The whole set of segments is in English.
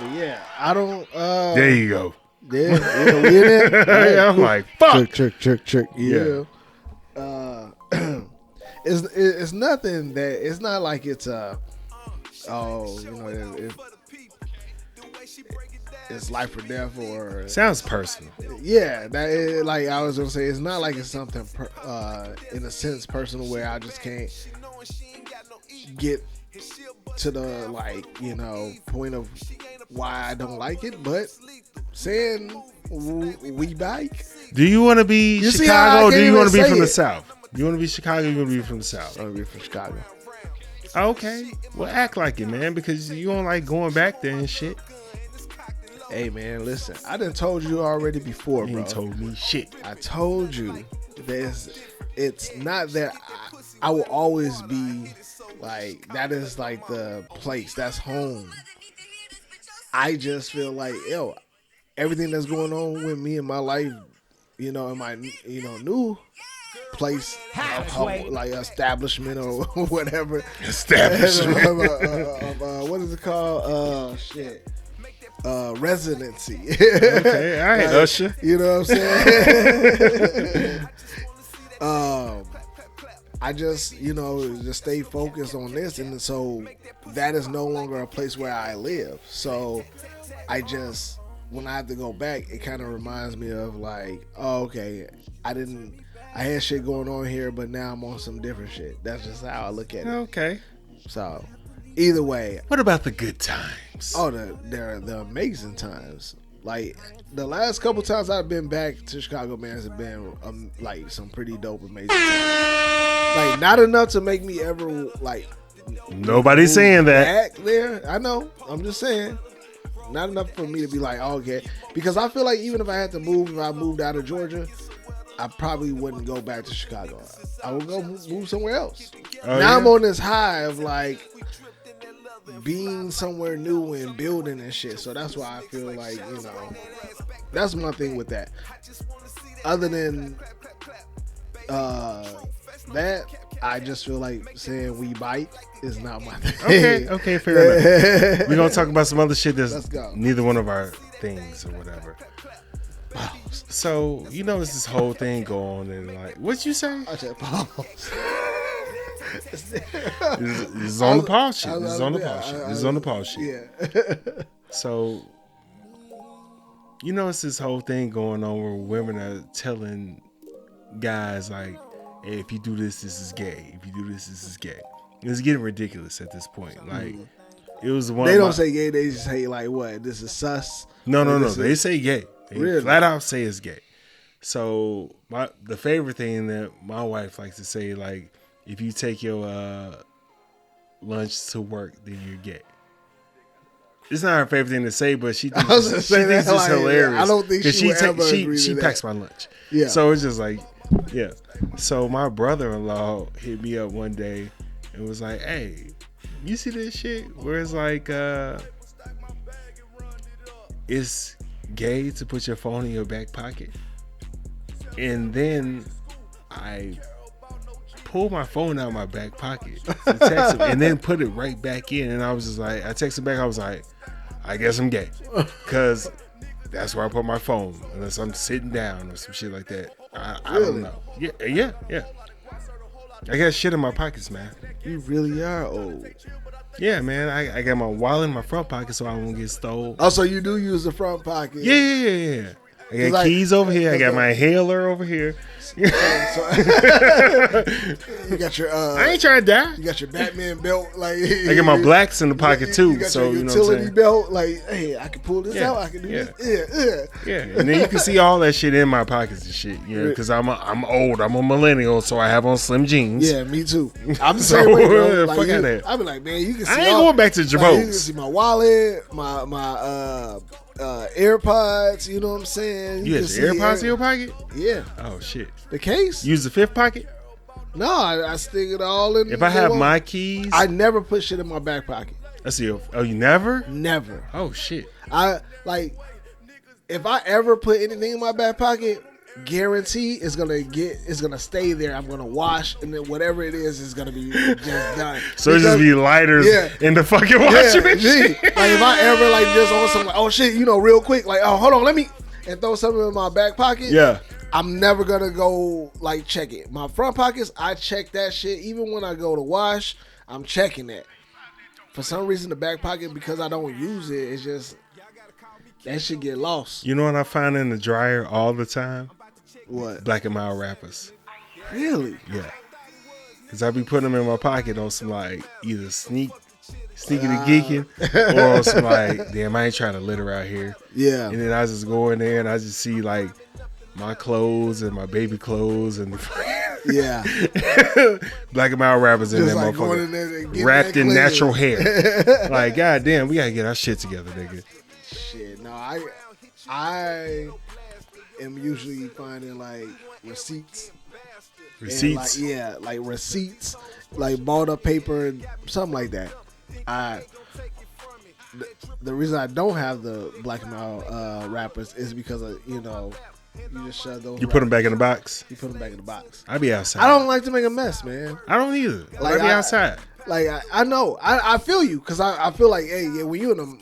But yeah, I don't. There you go. Yeah, we in there. Yeah, I'm like, fuck. Check. Yeah. It's nothing that. It's not like it's it's life or death or. Sounds personal. Yeah, like I was gonna say, it's not like it's something in a sense personal where I just can't get to the point of why I don't like it, but saying we bike. Do you want to be You see Chicago? how I Or do can't you want to even be from say the it? South? You want to be Chicago? Or you want to be from the South? I want to be from Chicago. Okay, well, act like it, man, because you don't like going back there and shit. Hey man, listen, I done told you already before, You bro. ain't told me shit. I told you it's not that I will always be like that is like the place that's home. I just feel like everything that's going on with me in my life, in my new place, like establishment or whatever. Establishment. What is it called? Residency. Okay, all right, Usher. You know what I'm saying? I just, just stay focused on this, and so that is no longer a place where I live. So I just, when I have to go back, it kind of reminds me of like, oh, okay, I had shit going on here, but now I'm on some different shit. That's just how I look at it. Okay. So either way. What about the good times? Oh, they're the amazing times. Like the last couple times I've been back to Chicago, man, has been like some pretty dope, amazing times. Like not enough to make me ever like. Nobody's saying that. Back there, I know. I'm just saying, not enough for me to be like, oh, okay. Because I feel like even if I had to move, if I moved out of Georgia, I probably wouldn't go back to Chicago. I would go move somewhere else. Now I'm on this high of like being somewhere new and building and shit. So that's why I feel like, that's my thing with that. Other than that, I just feel like saying we bite is not my thing. Okay, fair enough. We're going to talk about some other shit that's neither one of our things or whatever. So, it's this whole thing going and like, what you say? I said pause. It's on the pause shit. This is on the pause shit. This is on the pause shit. Yeah. So, it's this whole thing going on where women are telling guys like, hey, if you do this, this is gay. If you do this, this is gay. It's getting ridiculous at this point. Like, it was one. They don't say gay. They just say like, what? This is sus. No. They say gay. They really? Flat out say it's gay. So the favorite thing that my wife likes to say, like, if you take your lunch to work, then you're gay. It's not her favorite thing to say, but she thinks it's hilarious. I don't think she packs my lunch. Yeah. So it's just like, yeah. So my brother-in-law hit me up one day and was like, hey, you see this shit where it's like, it's gay to put your phone in your back pocket? And then I pulled my phone out of my back pocket to text him and then put it right back in. And I was just like, I texted back, I was like, I guess I'm gay. Because that's where I put my phone, unless I'm sitting down or some shit like that. I don't know. Yeah. I got shit in my pockets, man. You really are old. Yeah, man. I got my wallet in my front pocket so I won't get stolen. Oh, so you do use the front pocket? Yeah. I got keys over here. I got my inhaler over here. You got your I ain't trying to die. You got your Batman belt, like I got my blacks in the pocket too. You got so your you know what I'm utility saying? belt, like, hey, I can pull this out. I can do this. Yeah. And then you can see all that shit in my pockets and shit. Because I'm old. I'm a millennial, so I have on slim jeans. Yeah, me too. I'm the same way, bro. Fuck out there. I be like, man, you can see. I ain't going back to Jabos. You can see my wallet, my AirPods. You know what I'm saying? You got your AirPods in your pocket? Yeah. Oh shit. The case? Use the fifth pocket? No, I stick it all in. If I have my keys, I never put shit in my back pocket. I see. Oh, you never? Never. Oh shit. I like if I ever put anything in my back pocket, guarantee is gonna stay there. I'm gonna wash, and then whatever it is gonna be just done. So it just be lighters in the fucking washing machine. Like if I ever like just on some, like, oh shit, real quick, like, oh, hold on, let me, and throw something in my back pocket. Yeah. I'm never gonna go like check it. My front pockets, I check that shit. Even when I go to wash, I'm checking that. For some reason, the back pocket, because I don't use it, it's just that shit get lost. You know what I find in the dryer all the time? What? Black and mild wrappers. Really? Yeah. Because I be putting them in my pocket on some like either sneaking and geeking or on some like, damn, I ain't trying to litter out here. Yeah. And then I just go in there and I just see like my clothes and my baby clothes and yeah, black and mild wrappers in just that like motherfucker, wrapped in natural hair. Like, goddamn, we gotta get our shit together, nigga. Shit, no, I am usually finding like receipts. Receipts, and like receipts, like balled up paper and something like that. The reason I don't have the black and mild wrappers is because of, you just shove those. You put them back in the box. You put them back in the box. I be outside. I don't like to make a mess, man. I don't either. Like, I be outside. Like I know. I feel you, because I feel like, hey, yeah, when you in them,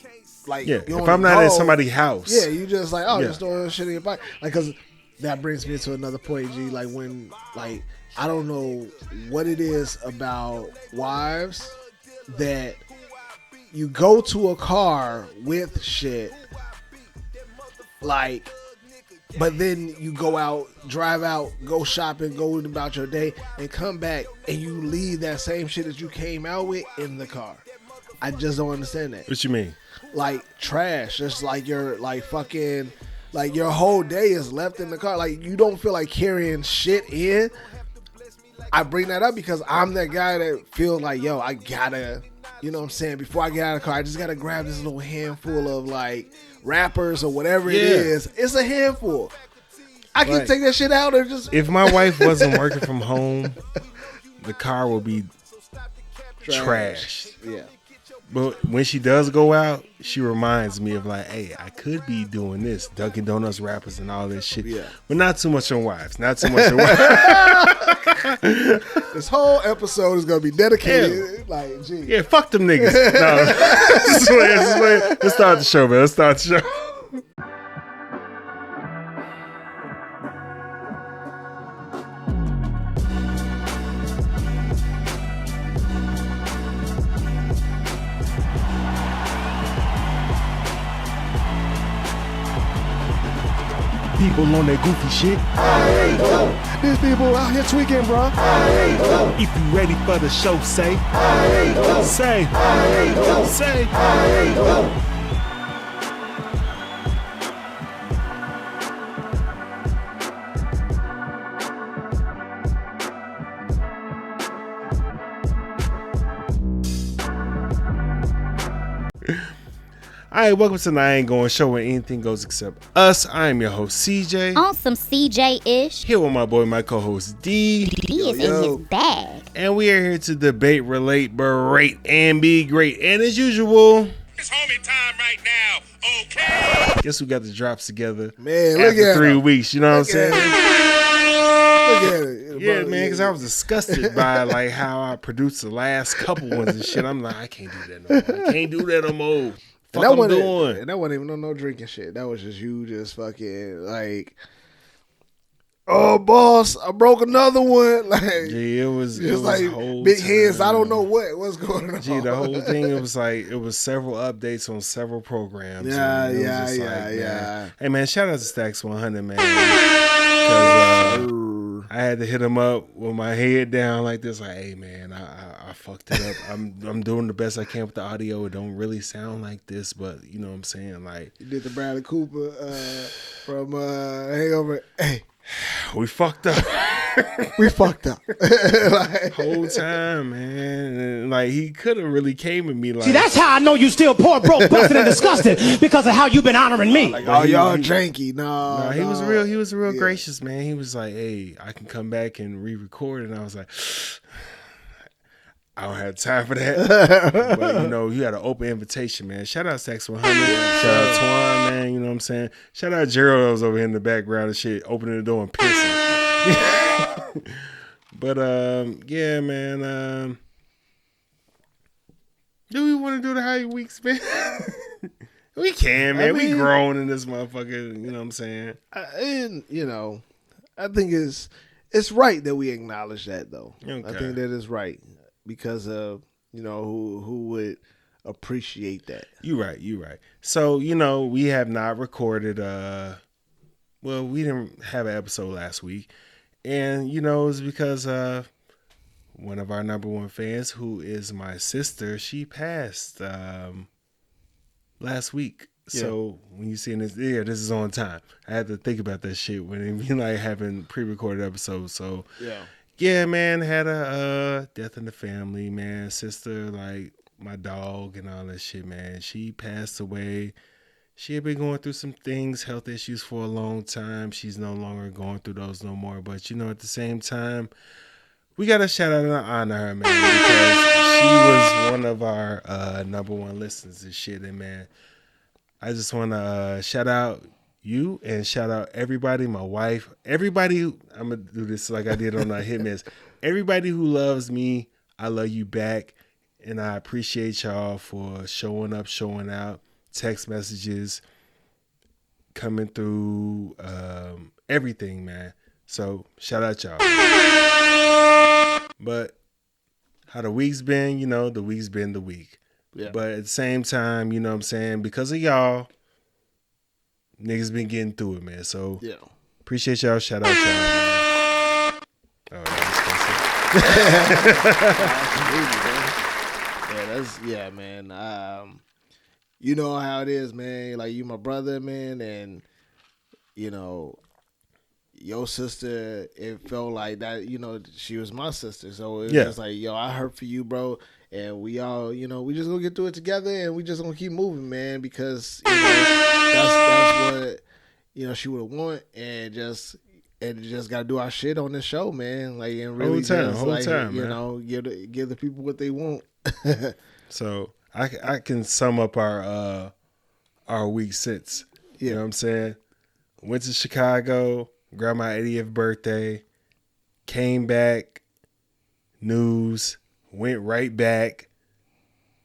like, if I'm not at somebody's house, yeah, you just like, oh, just throw shit in your pocket. Like, because that brings me to another point, G. Like, when, like, I don't know what it is about wives that you go to a car with shit, like, but then you go out, drive out, go shopping, go about your day, and come back, and you leave that same shit that you came out with in the car. I just don't understand that. What you mean? Like trash. Just like your, like, fucking, like, your whole day is left in the car. Like, you don't feel like carrying shit in. I bring that up because I'm that guy that feels like, yo, I gotta, you know what I'm saying? Before I get out of the car, I just gotta grab this little handful of, like, wrappers or whatever it is. It's a handful. I can take that shit out and just. If my wife wasn't working from home, the car would be trashed. Yeah. But when she does go out, she reminds me of like, hey, I could be doing this, Dunkin' Donuts wrappers and all this shit. Yeah. But not too much on wives. Not too much on wives. This whole episode is gonna be dedicated. Like, gee. Yeah, fuck them niggas. No. Let's start the show, man. Let's start the show. People on that goofy shit. These people out here tweaking, bro. If you ready for the show, say. Say. All right, welcome to the I Ain't Going Show where anything goes except us. I am your host, CJ. On some CJ-ish. Here with my boy, my co-host, D. D is in his bag. And we are here to debate, relate, berate, and be great. And as usual, it's homie time right now, okay? Guess we got the drops together. Man, look after at 3 weeks, you know what I'm saying? Look at it. Yeah, man, because I was disgusted by like how I produced the last couple ones and shit. I'm like, I can't do that no more. I can't do that no more. Fuck I'm doing. And that wasn't even no drinking shit. That was just you just fucking like, oh, boss, I broke another one. Like, yeah, it was like big hands. I don't know what's going on. Gee, the whole thing, it was like, it was several updates on several programs. Yeah. Hey, man, shout out to Stacks 100, man. Because I had to hit him up with my head down like this. Like, hey, man, I fucked it up. I'm doing the best I can with the audio. It don't really sound like this, but you know what I'm saying? Like, you did the Bradley Cooper from Hangover. Hey, we fucked up. We fucked up. Like, whole time, man. And like, he could have really came at me like. See, that's how I know you still poor, broke, busted, and disgusted, because of how you been honoring me. Like, oh, y'all janky. No, he was real gracious, man. He was like, hey, I can come back and re-record. And I was like, I don't have time for that. But, you know, you got an open invitation, man. Shout out Sax 100. Shout out Twan, man. You know what I'm saying? Shout out Gerald that was over here in the background and shit, opening the door and pissing. But, yeah, man. Do we want to do the High Weeks, man? We can, man. We grown in this motherfucker. You know what I'm saying? And, you know, I think it's right that we acknowledge that, though. Okay. I think that is right. Because of, you know, who would appreciate that. You right. So, you know, we have not recorded, well, we didn't have an episode last week. And, you know, it's because one of our number one fans, who is my sister, she passed last week. Yeah. So when you see this, this is on time. I had to think about that shit when it be like having pre-recorded episodes. So, yeah, man, had a death in the family, man. Sister, like my dog and all that shit, man. She passed away. She had been going through some things, health issues for a long time. She's no longer going through those no more. But, you know, at the same time, we got to shout out and honor her, man, because she was one of our number one listeners and shit. And, man, I just want to shout out you and shout out everybody, my wife, everybody. I'm going to do this like I did on our Hitmans. Everybody who loves me, I love you back. And I appreciate y'all for showing up, showing out, text messages, coming through, everything, man. So shout out y'all. But how the week's been, you know, the week's been the week. Yeah. But at the same time, you know what I'm saying, because of y'all, niggas been getting through it, man. So appreciate y'all. Shout out y'all, man. Oh, yeah, man. You know how it is, man. Like, you my brother, man, and you know, your sister, it felt like that, you know, she was my sister. So it was just like, yo, I hurt for you, bro. And we all, you know, we just gonna get through it together, and we just gonna keep moving, man, because, you know, that's what, you know, she would want, and just gotta do our shit on this show, man. Like, and really whole time, you man. know, give the people what they want. So I can sum up our week since. You know what I'm saying? Went to Chicago, grabbed my 80th birthday, came back, news, went right back.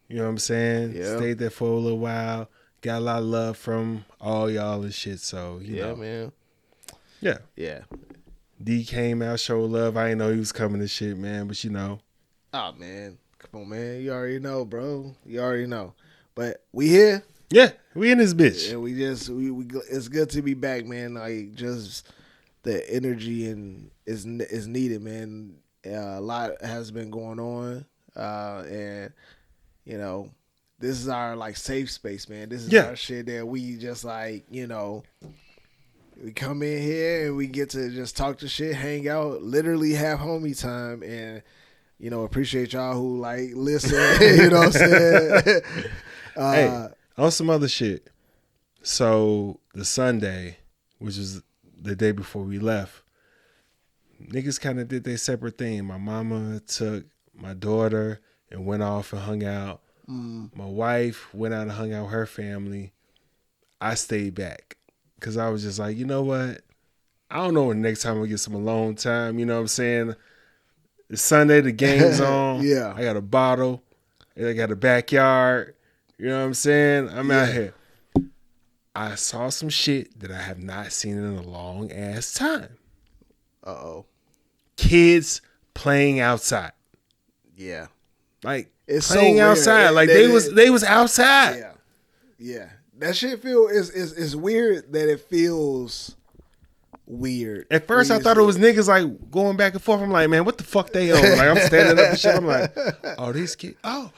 You know what I'm saying? Yeah. Stayed there for a little while. Got a lot of love from all y'all and shit. So, you know. Man. Yeah. Yeah. D came out, showed love. I didn't know he was coming to shit, man. But, you know. Oh, man. Come on, man. You already know, bro. You already know. But we here. Yeah. We in this bitch. And we it's good to be back, man. Like, just the energy and is needed, man. A lot has been going on. And, you know, this is our, like, safe space, man. This is our shit that we just, like, you know, we come in here and we get to just talk to shit, hang out, literally have homie time, and, you know, appreciate y'all who, like, listen. You know what I'm saying? Hey, on some other shit. So the Sunday, which was the day before we left, niggas kind of did their separate thing. My mama took my daughter and went off and hung out. My wife went out and hung out with her family. I stayed back because I was just like, you know what? I don't know when the next time we get some alone time. You know what I'm saying? It's Sunday, the game's on. I got a bottle. I got a backyard. You know what I'm saying? I'm out here. I saw some shit that I have not seen in a long ass time. Uh-oh. Kids playing outside. Yeah. Like, it's playing so outside. Like, they was outside. Yeah. Yeah. That shit is weird that it feels weird. At first, I thought it was niggas, like, going back and forth. I'm like, man, what the fuck they on? Like, I'm standing up and shit. I'm like, oh, these kids. Oh.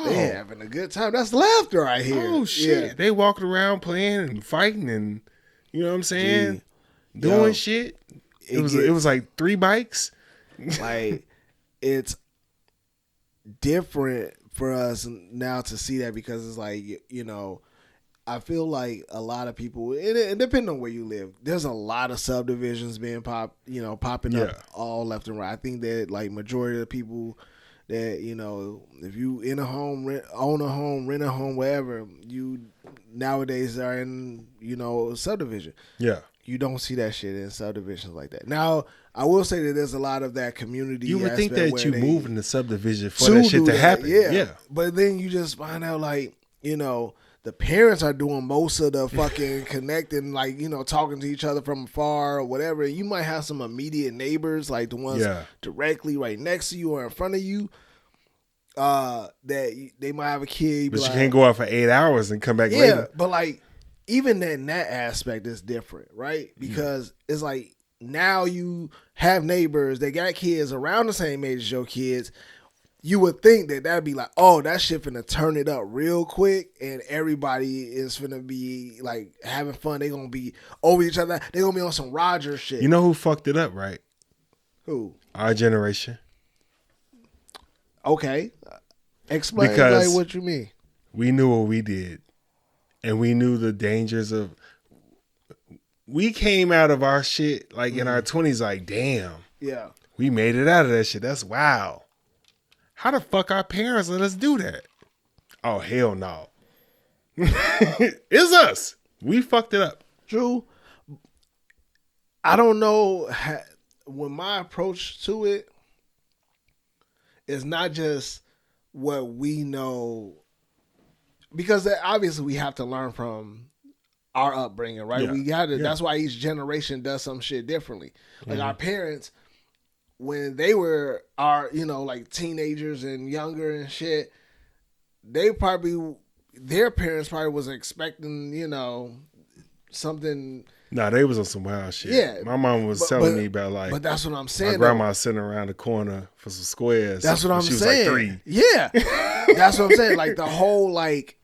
They having a good time. That's laughter right here. Oh, shit. Yeah. They walking around playing and fighting and, you know what I'm saying? Doing shit. It was like 3 bikes. Like, it's different for us now to see that because it's like, you know, I feel like a lot of people, and depending on where you live, there's a lot of subdivisions being popping up all left and right. I think that, like, majority of the people that, you know, if you in a home, own a home, rent a home, wherever, you nowadays are in, you know, subdivision. Yeah. You don't see that shit in subdivisions like that. Now, I will say that there's a lot of that community. You would think aspect that you where move in the subdivision for that shit to happen. Yeah. But then you just find out, like, you know, the parents are doing most of the fucking connecting, like, you know, talking to each other from afar or whatever. You might have some immediate neighbors, like the ones directly right next to you or in front of you, that they might have a kid. But you can't go out for 8 hours and come back later. Yeah, but like, even in that aspect is different, right? Because it's like, now you have neighbors that got kids around the same age as your kids. You would think that that'd be like, oh, that shit finna turn it up real quick, and everybody is finna be like having fun. They gonna be over each other. They gonna be on some Roger shit. You know who fucked it up, right? Who? Our generation. Okay, explain because like what you mean. We knew what we did, and we knew the dangers of. We came out of our shit like in our 20s, like, damn. Yeah. We made it out of that shit. That's wow. How the fuck our parents let us do that? Oh, hell no. It's us. We fucked it up. True. I don't know. When my approach to it is not just what we know, because obviously we have to learn from our upbringing, right? Yeah. We got to. That's why each generation does some shit differently. Like our parents, when they were you know, like teenagers and younger and shit, their parents probably was expecting, you know, something. Nah, they was on some wild shit. Yeah, my mom was telling me about, like, but that's what I'm saying. My grandma sitting around the corner for some squares. That's what I'm saying. saying. Was like 3. Yeah, that's what I'm saying. Like the whole, like,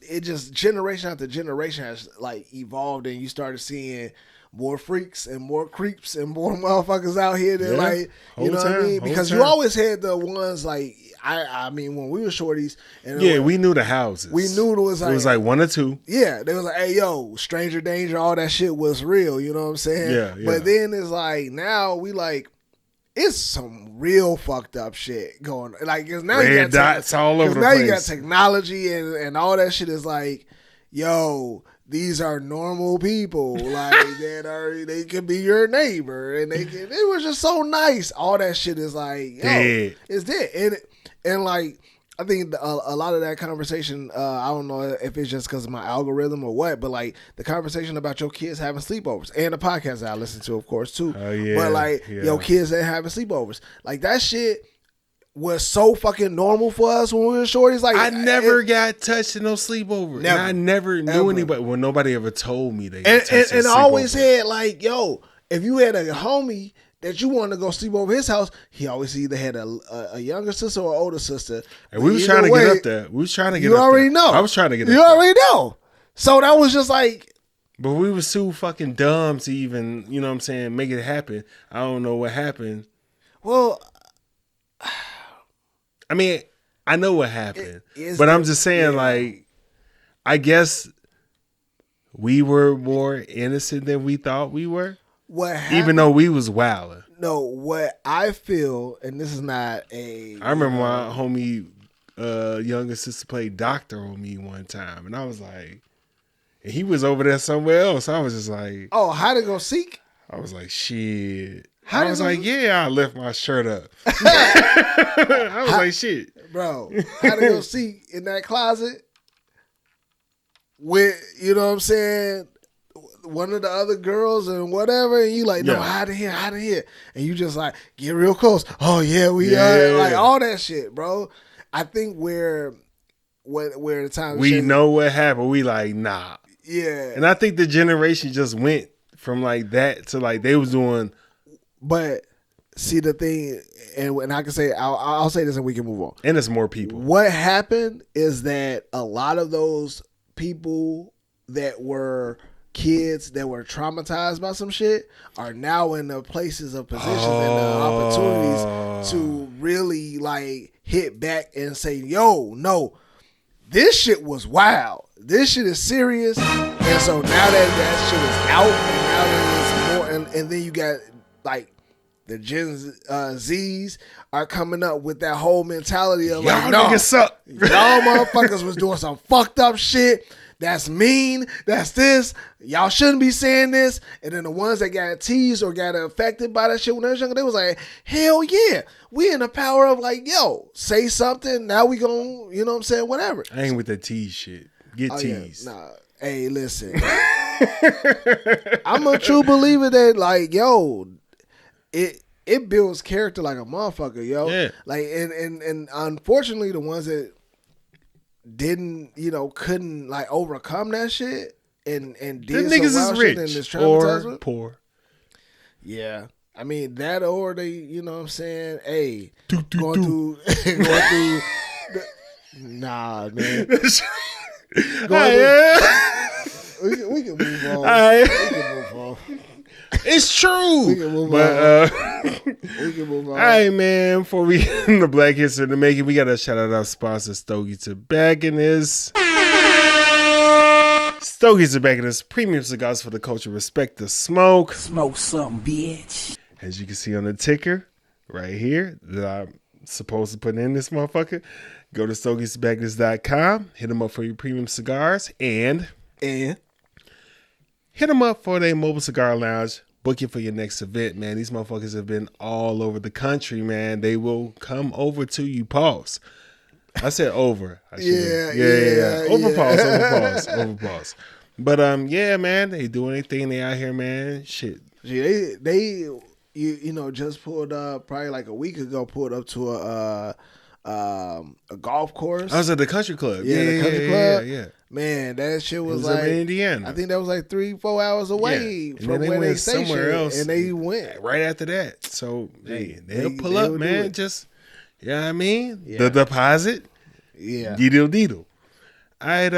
it just generation after generation has like evolved, and you started seeing more freaks and more creeps and more motherfuckers out here that like, you know what I mean? Because you always had the ones like, I mean, when we were shorties, and we knew the houses. We knew it was like 1 or 2. Yeah, they was like, hey, yo, stranger danger, all that shit was real. You know what I'm saying? Yeah. But then it's like, now we like, it's some real fucked up shit going on. Like, cause now red you got dots all over the now place. You got technology and all that shit is like, yo, these are normal people, like they can be your neighbor, and it was just so nice. All that shit is like, yo, it's dead, and like, I think a lot of that conversation, I don't know if it's just because of my algorithm or what, but like the conversation about your kids having sleepovers and the podcast that I listen to, of course, too. Oh, yeah. But like, your kids that having sleepovers, like that shit was so fucking normal for us when we were shorties. Like, I never got touched in no sleepover. Never, and I never knew anybody. Well, nobody ever told me they got touched and I always said, like, yo, if you had a homie that you wanted to go sleep over his house, he always either had a younger sister or older sister. And we was trying to get up there. We was trying to get up there. You already know. I was trying to get up there. You already know. So that was just like. But we was too fucking dumb to even, you know what I'm saying, make it happen. I don't know what happened. Well, I mean, I know what happened. But I'm just saying, like, I guess we were more innocent than we thought we were. What happened, even though we was wilding. No, what I feel, and this is not a. I remember my homie, younger sister played doctor on me one time, and I was like, and he was over there somewhere else. I was just like, oh, how to go seek? I was like, shit. I was like, I lift my shirt up. I was like, shit, bro. How to go seek in that closet with, you know what I'm saying, one of the other girls and whatever, and you like, no, out of here, and you just like get real close. Oh yeah, we are like all that shit, bro. I think where the time we know what happened, we like, nah, and I think the generation just went from like that to like they was doing. But see the thing, and I can say I'll say this and we can move on. And it's more people. What happened is that a lot of those people that were kids that were traumatized by some shit are now in the places of positions and the opportunities to really like hit back and say, yo, no, this shit was wild. This shit is serious. And so now that shit is out, and now that it's more, and then you got like the Gen Zs are coming up with that whole mentality of Y'all like, no, niggas suck. y'all motherfuckers was doing some fucked up shit. That's mean. That's this. Y'all shouldn't be saying this. And then the ones that got teased or got affected by that shit when they was younger, they was like, hell yeah. We in the power of like, yo, say something. Now we gon', you know what I'm saying? Whatever. I ain't with the tease shit. Get teased. Yeah, nah. Hey, listen. I'm a true believer that like, yo, it builds character like a motherfucker, yo. Yeah. Like and unfortunately the ones that didn't, couldn't like overcome that shit and did Them some niggas wild is shit and rich is or traumatized. poor. Yeah. I mean that or they, you know what I'm saying? Hey, going through nah, man. We can move on. We can move on. It's true. We can move but We can move on. all right, man. Before we get into Black History in the Making, we gotta shout out our sponsor, Stogie Tobacconist. Stogie Tobacconist, premium cigars for the culture. Respect the smoke. Smoke something, bitch. As you can see on the ticker right here that I'm supposed to put in this motherfucker, go to StogieTobacconist.com. Hit them up for your premium cigars and hit them up for their mobile cigar lounge. Book it for your next event, man. These motherfuckers have been all over the country, man. They will come over to you. Pause. I said over. Yeah. Overpause. But yeah, man, they doing anything. They out here, man. Shit. Gee, they just pulled up probably like a week ago. Pulled up to a golf course. I was at the country club. Yeah, the country club. Yeah. Man, that shit was up like in Indiana. I think that was like 3-4 hours away And from then they where went they stationed, somewhere else. and they went. Right after that. So, hey, they'll they pull up, will do man. it. Just, you know what I mean? Yeah. The deposit. Yeah, Deedle. All right,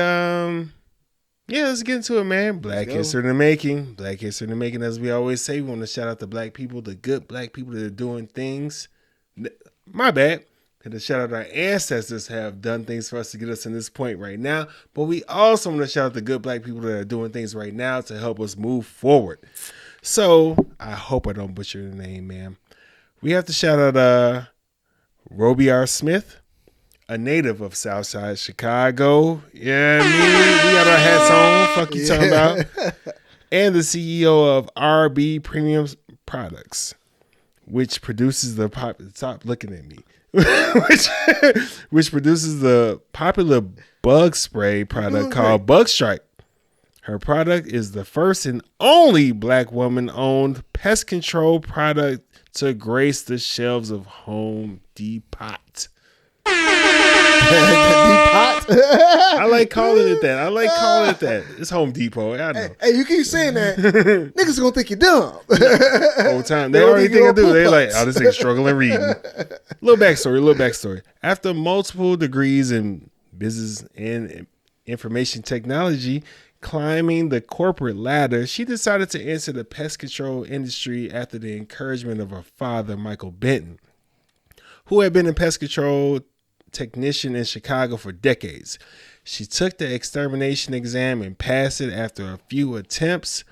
yeah, let's get into it, man. Black History in the Making. Black History in the Making, as we always say, we want to shout out the black people, the good black people that are doing things. My bad. To shout out our ancestors have done things for us to get us in this point right now. But we also want to shout out the good black people that are doing things right now to help us move forward. So I hope I don't butcher the name, man. We have to shout out Roby R. Smith, a native of Southside Chicago. Yeah, we got our hats on. Fuck you talking about. And the CEO of RB Premium Products, which produces stop looking at me. which produces the popular bug spray product called Bug Strike. Her product is the first and only black woman-owned pest control product to grace the shelves of Home Depot. I like calling it that. It's Home Depot. I know. Hey, you keep saying that. Niggas gonna think you're dumb. Whole time. They already think I do. They like, oh, this nigga's struggling reading. Little backstory. After multiple degrees in business and information technology, climbing the corporate ladder, she decided to enter the pest control industry after the encouragement of her father, Michael Benton, who had been a pest control technician in Chicago for decades. She took the extermination exam and passed it after a few attempts.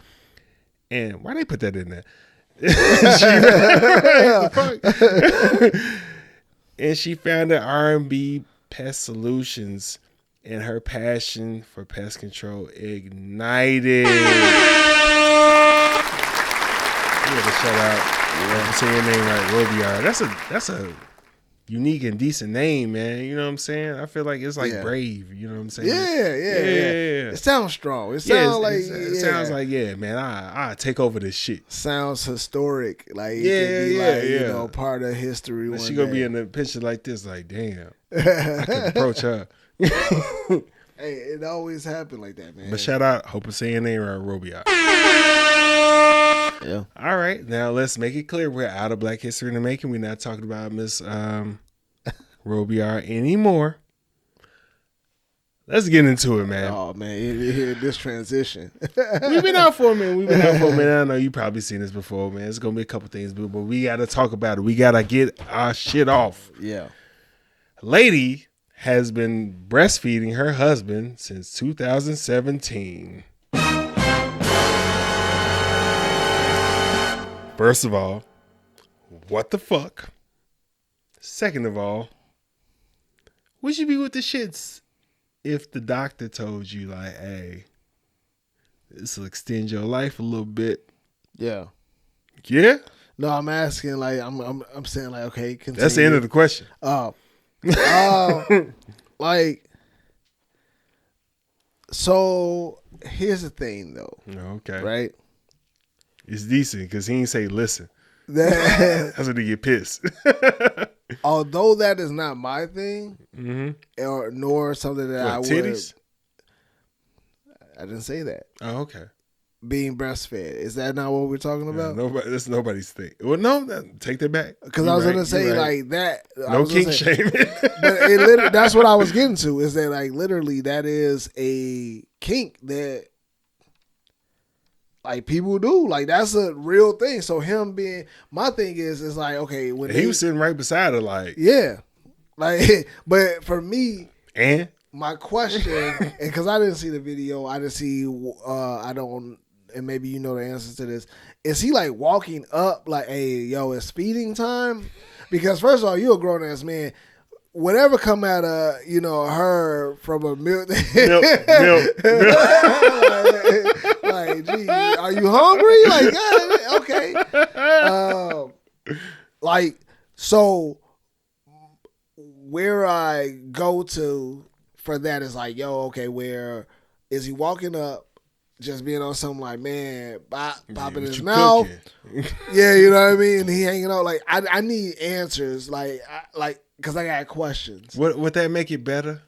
And why they put that in there? And she founded R&B Pest Solutions, and her passion for pest control ignited. You got to shout out. I'm saying your name right, Robiard. That's a unique and decent name, man. You know what I'm saying? I feel like it's like brave. You know what I'm saying? Yeah. It sounds strong. It sounds it sounds like, yeah, man. I take over this shit. Sounds historic. Like it could be part of history. Like she gonna be in a picture like this. Like, damn, I can approach her. Hey, it always happened like that, man. But shout out, hope I'm saying your name right, Robiard. Yeah. All right, now let's make it clear we're out of Black History in the Making. We're not talking about Miss Robiard anymore. Let's get into it, man. Oh man, this transition. We've been out for a minute. I know you probably seen this before, man. It's gonna be a couple things, but we gotta talk about it. We gotta get our shit off. Yeah. Lady has been breastfeeding her husband since 2017. First of all, what the fuck? Second of all, would you be with the shits if the doctor told you like, hey, this will extend your life a little bit? Yeah. Yeah? No, I'm asking like I'm saying like okay, continue. That's the end of the question. Like, so here's the thing though. Okay. Right? It's decent because he ain't say listen. That That's when he get pissed. although that is not my thing, Mm-hmm. or nor something that I Titties? would. I didn't say that. Oh, okay. Being breastfed, is that not what we're talking about? That's nobody's thing. Well, no, take that back. Because I was gonna say like that. No kink shaming. But that's what I was getting to. Is that like literally that is a kink that like people do. Like that's a real thing. So him being my thing is like okay when he was sitting right beside her, like yeah, like but for me and my question and because I didn't see the video, I didn't see I don't. And maybe you know the answer to this. Is he like walking up like, hey, yo, it's feeding time? Because first of all, you're a grown ass man. Whatever come out of, her from a milk. milk. like, gee, are you hungry? Like, yeah, okay. Like, so where I go to for that is like, yo, okay, where is he walking up? Just being on something like, man, popping his mouth. Yeah, you know what I mean? And he hanging out. Like, I need answers. Like, because I got questions. Would that make it better?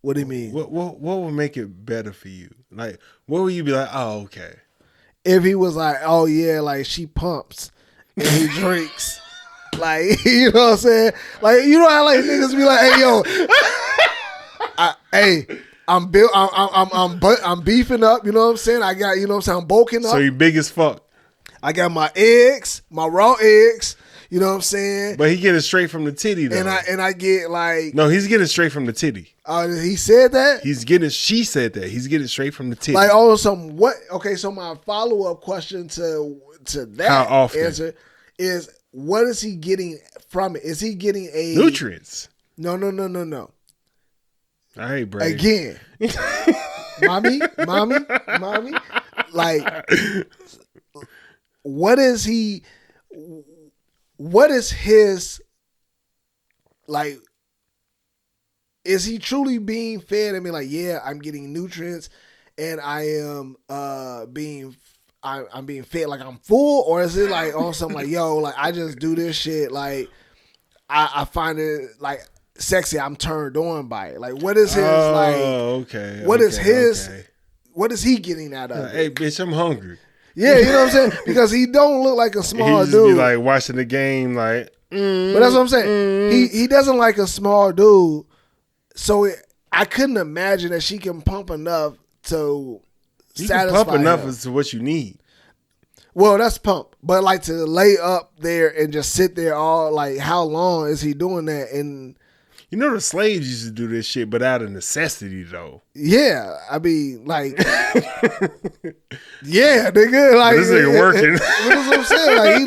What do you mean? What would make it better for you? Like, what would you be like, oh, okay. If he was like, oh, yeah, like, she pumps and he drinks. Like, you know what I'm saying? Like, you know how, like, niggas be like, hey, yo, I'm beefing up, you know what I'm saying? I got, you know what I'm saying? I'm bulking up. So you big as fuck. I got my eggs, my raw eggs, you know what I'm saying? But he getting it straight from the titty though. And I get like no, he's getting it straight from the titty. He said that? She said that. He's getting it straight from the titty. Like oh some what okay, so my follow-up question to that how often? Answer is what is he getting from it? Is he getting a nutrients? No. All right, Brady. Again. mommy. Like, what is his, like, is he truly being fed? I mean, like, yeah, I'm getting nutrients and I am I'm being fed like I'm full, or is it like on something like, yo, like I just do this shit, like I find it like sexy, I'm turned on by it. Like what is his okay. What is he getting out of it? Hey bitch, I'm hungry. Yeah, you know what I'm saying? Because he don't look like a small he just dude. Be like watching the game like but that's what I'm saying. He doesn't like a small dude. So I couldn't imagine that she can pump enough to satisfy can pump enough him. as to what you need. Well, that's pump. But like to lay up there and just sit there all like how long is he doing that? And you know the slaves used to do this shit, but out of necessity, though. Yeah, I mean, like, yeah, nigga, like this nigga working. That's what I'm saying. Like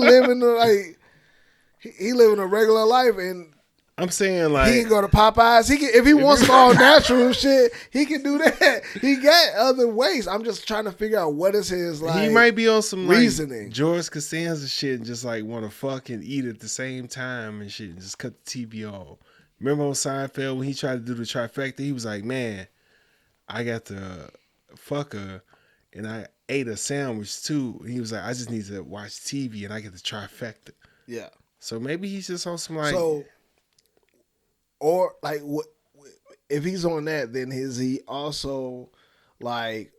he living a regular life, and I'm saying like he can go to Popeyes. He can if he wants some all natural shit. He can do that. He got other ways. I'm just trying to figure out what is his like. He might be on some reasoning, like, George Costanza shit, and just like want to fuck and eat at the same time and shit, and just cut the TV off. Remember on Seinfeld when he tried to do the trifecta? He was like, man, I got to fuck her and I ate a sandwich too. He was like, I just need to watch TV and I get the trifecta. Yeah. So maybe he's just on some like. So, or like, what if he's on that? Then is he also like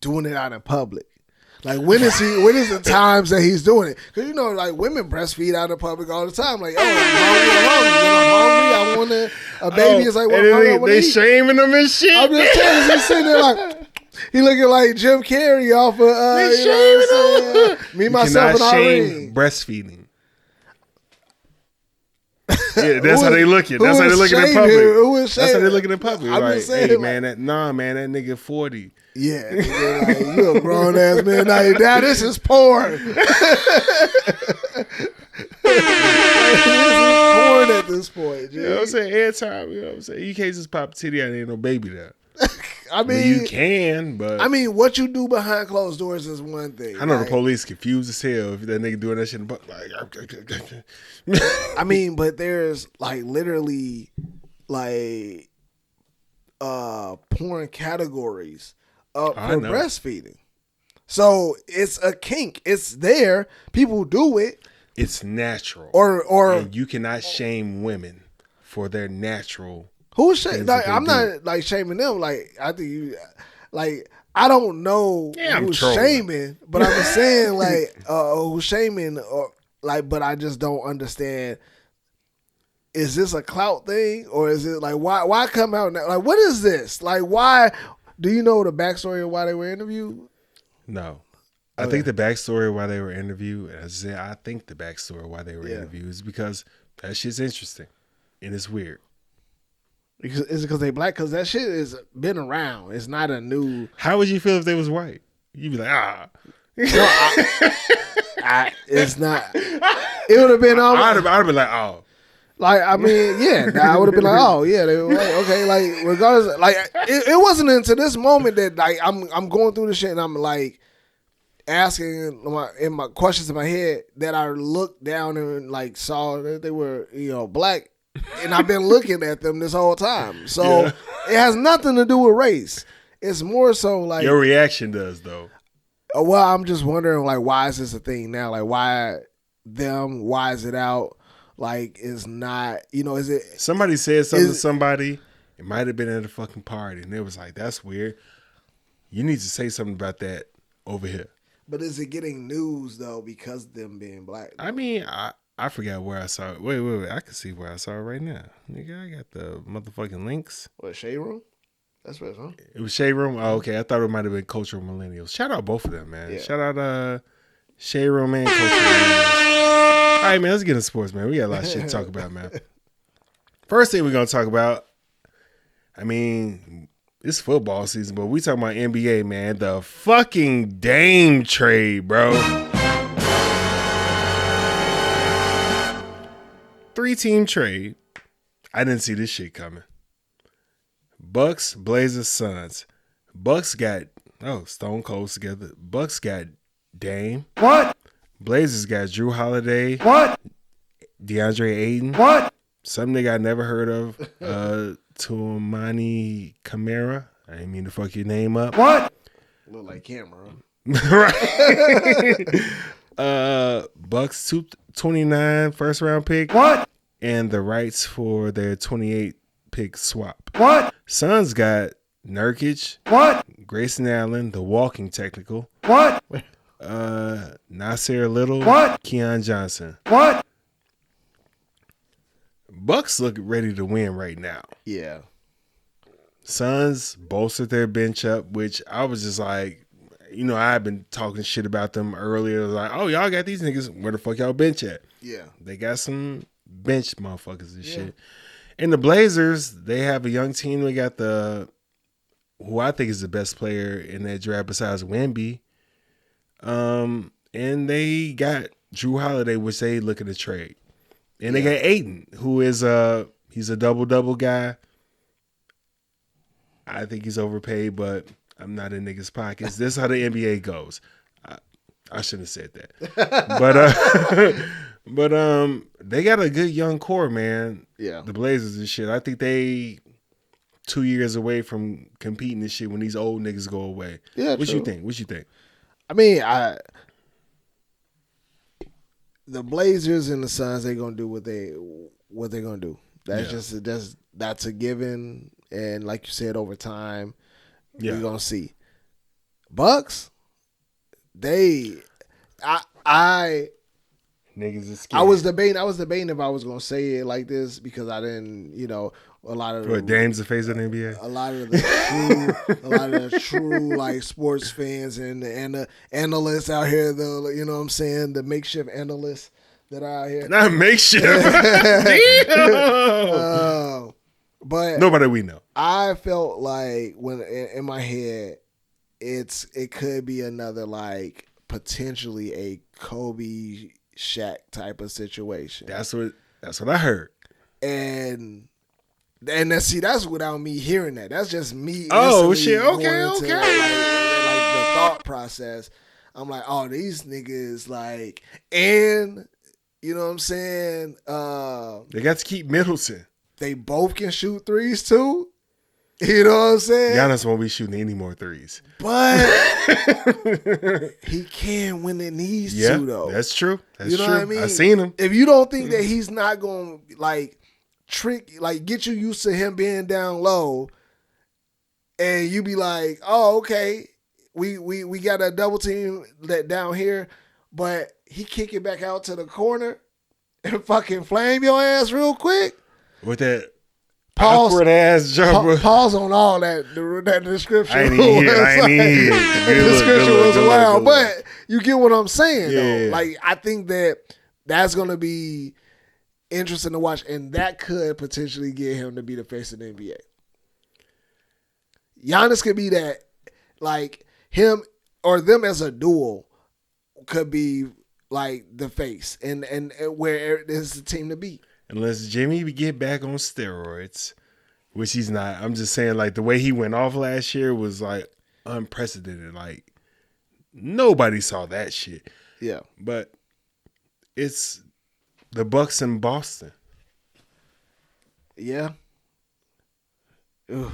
doing it out in public? Like when is the times that he's doing it? Because you know, like women breastfeed out in public all the time. Like, oh, I'm hungry. A baby is like, well, I'm hungry. They shaming him and shit. I'm just saying, he's sitting there like he looking like Jim Carrey off of. They shaming him. Me, myself, and Irene. Breastfeeding. Yeah, that's how they looking. That's how they looking in public. That's how they looking in public. I'm Like, just saying, hey like, man, that nigga 40. Yeah, nigga, like, you a grown ass man. Now this is porn. Porn at this point. You know what I'm saying? Every time, you know what I'm saying? You can't just pop a titty out and ain't no baby there. I mean, you can, but I mean, what you do behind closed doors is one thing. I know the police confused as hell if that nigga doing that shit in the butt. Like, I mean, but there's like literally like porn categories for breastfeeding. So it's a kink. It's there. People do it. It's natural. Or and you cannot shame women for their natural. Who's like, I'm not like shaming them. Like I think you, like I don't know who's shaming, but I'm saying like who's shaming or like, but I just don't understand. Is this a clout thing or is it like why come out now? Like what is this? Like why? Do you know the backstory of why they were interviewed? No. I think the backstory of why they were interviewed, I think the backstory of why they were interviewed is because that shit's interesting and it's weird. Is it because they black? Because that shit has been around. It's not a new. How would you feel if they was white? You'd be like, No, it's not. It would have been. I'd have been like, oh. Like, I mean, yeah. I would have been like, oh, yeah. They were like, okay, like, regardless. Like, it wasn't until this moment that, like, I'm going through the shit and I'm, like, asking in my questions in my head that I looked down and, like, saw that they were, black. And I've been looking at them this whole time. So it has nothing to do with race. It's more so like your reaction does though. Well, I'm just wondering like why is this a thing now? Like why them? Why is it out? Like it's not. Is it? Somebody said something to somebody. It might have been at a fucking party, and it was like that's weird. You need to say something about that over here. But is it getting news though because of them being black? I mean, I forgot where I saw it. Wait. I can see where I saw it right now. Nigga, I got the motherfucking links. What, Shade Room? That's what it's on. It was Shade Room? Oh, okay. I thought it might have been Cultural Millennials. Shout out both of them, man. Yeah. Shout out Shade Room and Cultural Millennials. All right, man. Let's get into sports, man. We got a lot of shit to talk about, man. First thing we're going to talk about, I mean, it's football season, but we talking about NBA, man. The fucking Dame trade, bro. 3-team trade. I didn't see this shit coming. Bucks, Blazers, Suns. Bucks got Stone Cold together. Bucks got Dame. What? Blazers got Drew Holiday. What? DeAndre Ayton. What? Something they got never heard of. Tuamani Camara. I didn't mean to fuck your name up. What? Look like Cameron. Right. Bucks 229 first round pick. What? And the rights for their 28 pick swap. What? Suns got Nurkic. What? Grayson Allen, the walking technical. What? Nasir Little. What? Keon Johnson. What? Bucks look ready to win right now. Yeah. Suns bolstered their bench up, which I was just like, I've been talking shit about them earlier. Like, oh, y'all got these niggas. Where the fuck y'all bench at? Yeah. They got some bench motherfuckers and shit. And the Blazers, they have a young team. They got who I think is the best player in that draft besides Wemby. And they got Drew Holiday, which they looking to trade. And they got Ayton, who is he's a double-double guy. I think he's overpaid, but I'm not in niggas' pockets. This is how the NBA goes. I shouldn't have said that. But they got a good young core, man. Yeah. The Blazers and shit. I think they 2 years away from competing and shit when these old niggas go away. Yeah, What true. you think? What you think? I mean, the Blazers and the Suns, they gonna do what they gonna do. That's that's a given. And like you said, over time, we're gonna see. Bucks, Niggas is scared. I was debating if I was gonna say it like this because I didn't, a lot of Dame's the face of the NBA. A lot of the true like sports fans and the analysts out here, the makeshift analysts, that are out here. Not makeshift. Damn. But Nobody we know. I felt like when in my head, it could be another like potentially a Kobe Shaq type of situation. That's what I heard. And that's without me hearing that. That's just me. Oh, instantly shit. Okay, going into, okay. Like the thought process. I'm like, oh, these niggas like, and you know what I'm saying? They got to keep Middleton. They both can shoot threes too. You know what I'm saying? Giannis won't be shooting any more threes. But he can when it needs to, though. That's true. That's you know true. what I mean? I seen him. If you don't think that he's not going to like get you used to him being down low, and you be like, oh, okay, we got a double team that down here, but he kick it back out to the corner and fucking flame your ass real quick. With that awkward ass jumper. Pause on all that description. I ain't even hear. The description was wild, but you get what I'm saying, Yeah. though. Like, I think that's going to be interesting to watch, and that could potentially get him to be the face of the NBA. Giannis could be that, like, him or them as a duel could be, like, the face, and where there's the team to beat. Unless Jimmy get back on steroids, which he's not. I'm just saying, like, the way he went off last year was, like, unprecedented. Like, nobody saw that shit. Yeah. But it's the Bucks in Boston. Yeah. Ugh.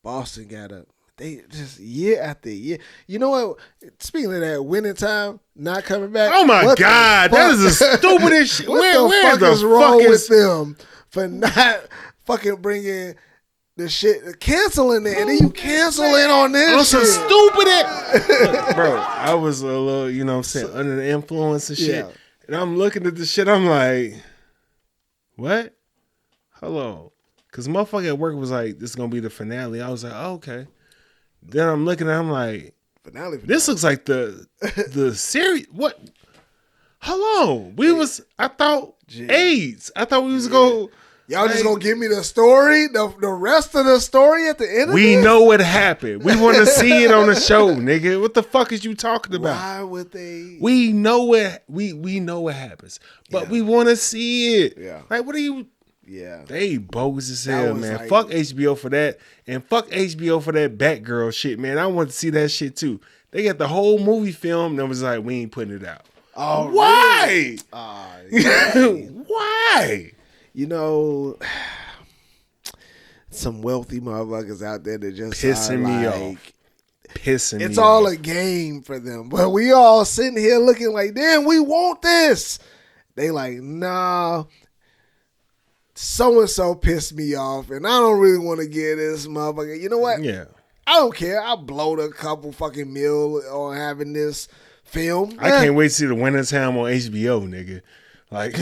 Boston they just year after year. You know what? Speaking of that, winning time not coming back. Oh my God, that is the stupidest shit. What the fuck is wrong with them for not fucking bringing the shit, canceling it, and then you canceling on this some shit. stupid bro, I was a little, you know what I'm saying, under the influence and shit. Yeah. And I'm looking at the shit, I'm like, what? Hello. Because motherfucker at work was like, this is going to be the finale. I was like, oh, okay. Then I'm looking at I'm like, Finale. this looks like the series. What? Hello. I thought AIDS. I thought we was going to. Y'all just gonna give me the story, the rest of the story at the end of We this? know what happened. We want to see it on the show, nigga. What the fuck is you talking about? Why would they? We know what we know what happens, but we want to see it. Yeah. Like, what are you? Yeah. They bogus as hell, was man. like- Fuck HBO for that, and fuck HBO for that Batgirl shit, man. I want to see that shit too. They got the whole movie filmed and was like, we ain't putting it out. Oh, Why? really? Why? You know, some wealthy motherfuckers out there that just Pissing me like, off. Pissing me it's all off. a game for them. But we all sitting here looking like, damn, we want this. They like, nah, so-and-so pissed me off, and I don't really want to get this motherfucker. You know what? Yeah. I don't care. I'll blow a couple fucking mil on having this film. I can't wait to see the winter time on HBO, nigga. Like,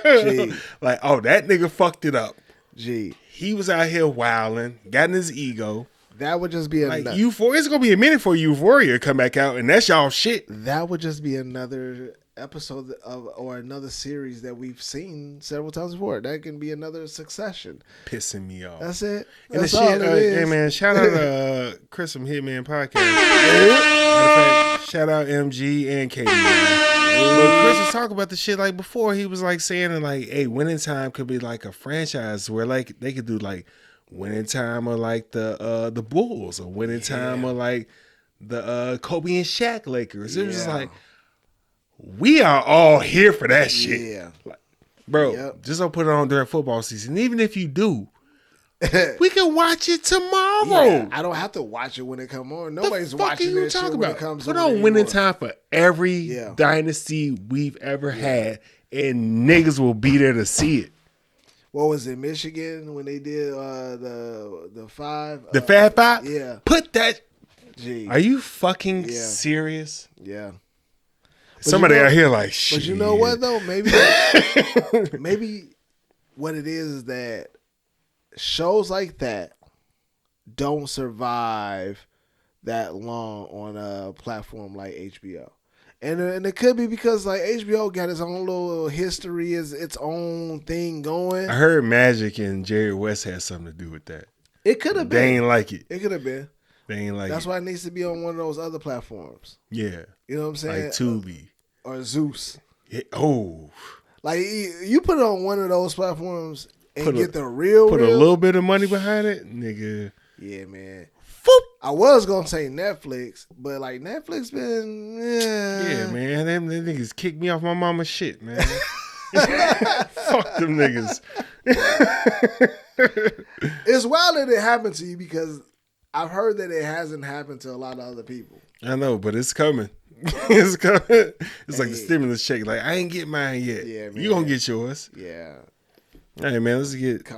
Gee. like, oh, that nigga fucked it up. Gee, He was out here wilding, got in his ego. that would just be Like, another. Euphoria, it's gonna be a minute for Euphoria to come back out, and that's y'all shit. That would just be another episode of or another series that we've seen several times before. That can be another Succession. Pissing me off. That's it. And the That's shit, all it is. hey man, shout out to Chris from Hitman Podcast. Matter of fact, shout out MG and Katie. But Chris was talking about the shit like before. He was like saying that, like, hey, Winning Time could be like a franchise where like they could do like Winning Time or like the Bulls or Winning Time or like the Kobe and Shaq Lakers. It was just like, we are all here for that shit. Yeah. Like, bro, Yep. just don't put it on during football season. Even if you do, we can watch it tomorrow. Yeah, I don't have to watch it when it comes on. Nobody's The fuck watching are you that shit talking when about? it comes Put on. on anymore. Winning Time for every Yeah. dynasty we've ever had, and niggas will be there to see it. What was it, Michigan, when they did the five? The Fab Five? Yeah. Put that. Gee. Are you fucking Yeah. serious? Yeah. Somebody you know- out here like, shit. But you know what though? Maybe what it is that shows like that don't survive that long on a platform like HBO. And it could be because like HBO got its own little history, is its own thing going. I heard Magic and Jerry West had something to do with that. It could have been. They ain't like it. It could have been. They ain't like That's it. why it needs to be on one of those other platforms. Yeah. You know what I'm saying? Like Tubi. Or Zeus. Yeah. Oh. Like you put it on one of those platforms and get the a real. a little bit of money behind it, nigga. Yeah, man. Foop. I was gonna say Netflix, but like Netflix been Yeah, man. Them niggas kicked me off my mama's shit, man. Fuck them niggas. It's wild that it happened to you because I've heard that it hasn't happened to a lot of other people. I know, but it's coming. It's coming. It's like the stimulus check. Like, I ain't get mine yet. Yeah, man. You gonna get yours. Yeah, Hey, man, let's get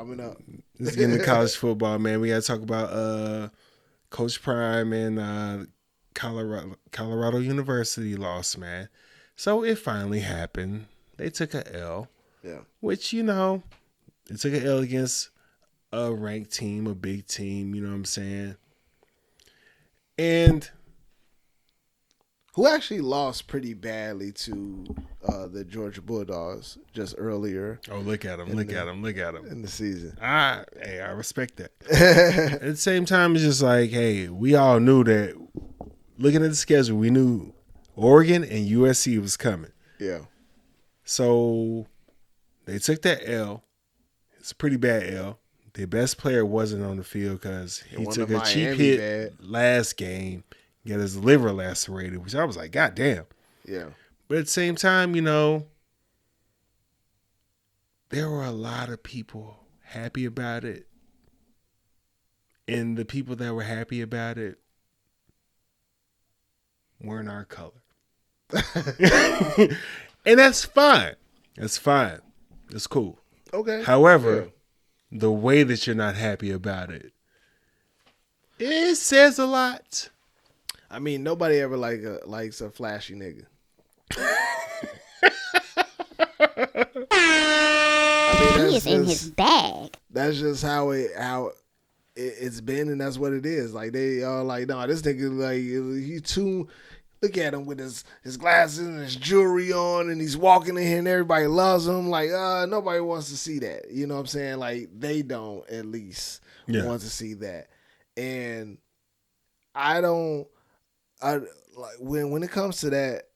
into college football, man. We got to talk about Coach Prime and Colorado University lost, man. So it finally happened. They took a L. Yeah. Which, you know, they took an L against a ranked team, a big team, you know what I'm saying? And who actually lost pretty badly to the Georgia Bulldogs just earlier. Oh, look at him. Look at him. In the season. I respect that. At the same time, it's just like, hey, we all knew that. Looking at the schedule, we knew Oregon and USC was coming. Yeah. So they took that L. It's a pretty bad L. Their best player wasn't on the field because he took a cheap hit last game, got his liver lacerated, which I was like, God damn. Yeah. But at the same time, you know, there were a lot of people happy about it. And the people that were happy about it weren't our color. And that's fine. That's fine. That's cool. Okay. However, the way that you're not happy about it, it says a lot. I mean, nobody ever likes a flashy nigga. He is in his bag. That's just how it's been, and that's what it is. Like they are like, no, this nigga like he too. Look at him with his glasses and his jewelry on, and he's walking in here, and everybody loves him. Like, nobody wants to see that. You know what I'm saying? Like they don't at least want to see that, and I don't. I like when it comes to that,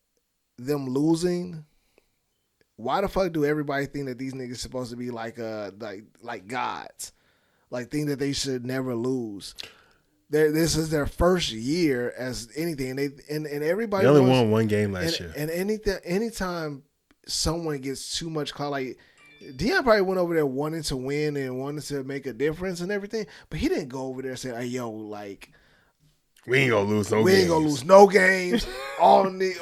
them losing. Why the fuck do everybody think that these niggas supposed to be like gods? Like think that they should never lose. This is their first year as anything. And everybody They only won one game last year. And anytime someone gets too much clout, like Deion probably went over there wanting to win and wanted to make a difference and everything, but he didn't go over there saying, "Hey, yo, like we ain't gonna lose no games. We ain't gonna lose no games.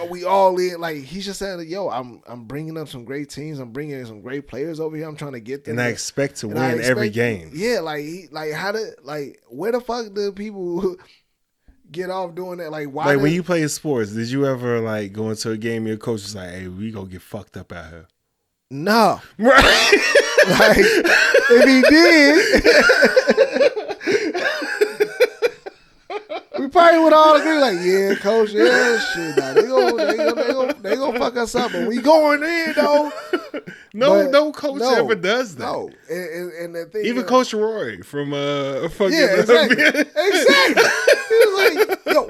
We all in." Like he's just saying, "Yo, I'm bringing up some great teams. I'm bringing in some great players over here. I'm trying to get them." And I expect to win every game. Yeah, where the fuck do people get off doing that? Like why? Like when you play sports, did you ever like go into a game and your coach was like, "Hey, we gonna get fucked up out here"? No. Right. Like if he did. We probably would all agree, like, yeah, coach, yeah, shit. Nah, they gonna fuck us up, but we going in though. No coach ever does that. No, and the thing, even Coach Roy from fucking exactly. He was like, yo,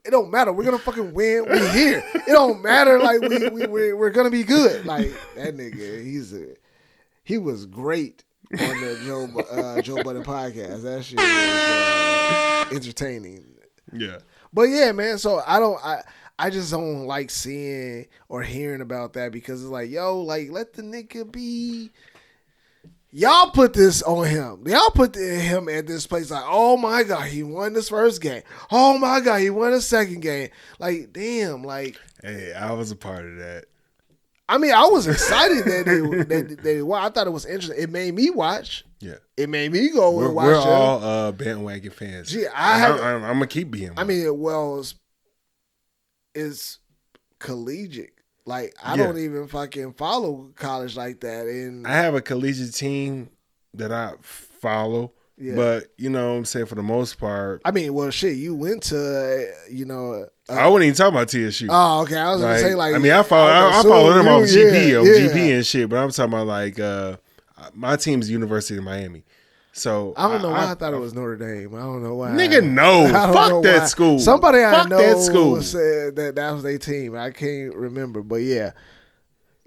it don't matter. We're gonna fucking win. We here. It don't matter. Like we're gonna be good. Like that nigga, he was great on the Joe Budden podcast. That shit was entertaining. Yeah. But yeah, man, so I just don't like seeing or hearing about that because it's like, yo, like let the nigga be. Y'all put this on him. Y'all put him at this place like, oh my God, he won this first game. Oh my God, he won the second game. Like, damn, like. Hey, I was a part of that. I mean, I was excited that they won. I thought it was interesting. It made me watch. Yeah. It made me go and watch. We're all bandwagon fans. Gee, I'm going to keep being one. I mean, well, it's collegiate. Like, I don't even fucking follow college like that. And I have a collegiate team that I follow, Yeah. But you know what I'm saying, for the most part, I mean, well, shit, you went to, I wasn't even talking about TSU. Oh, okay. I was gonna say like. I mean, I follow them off GP, yeah. and shit. But I'm talking about like my team's University of Miami. So I don't know why I thought it was Notre Dame. I don't know why. Nigga, no. Fuck that school. Somebody I know that school. said that was their team. I can't remember, but yeah,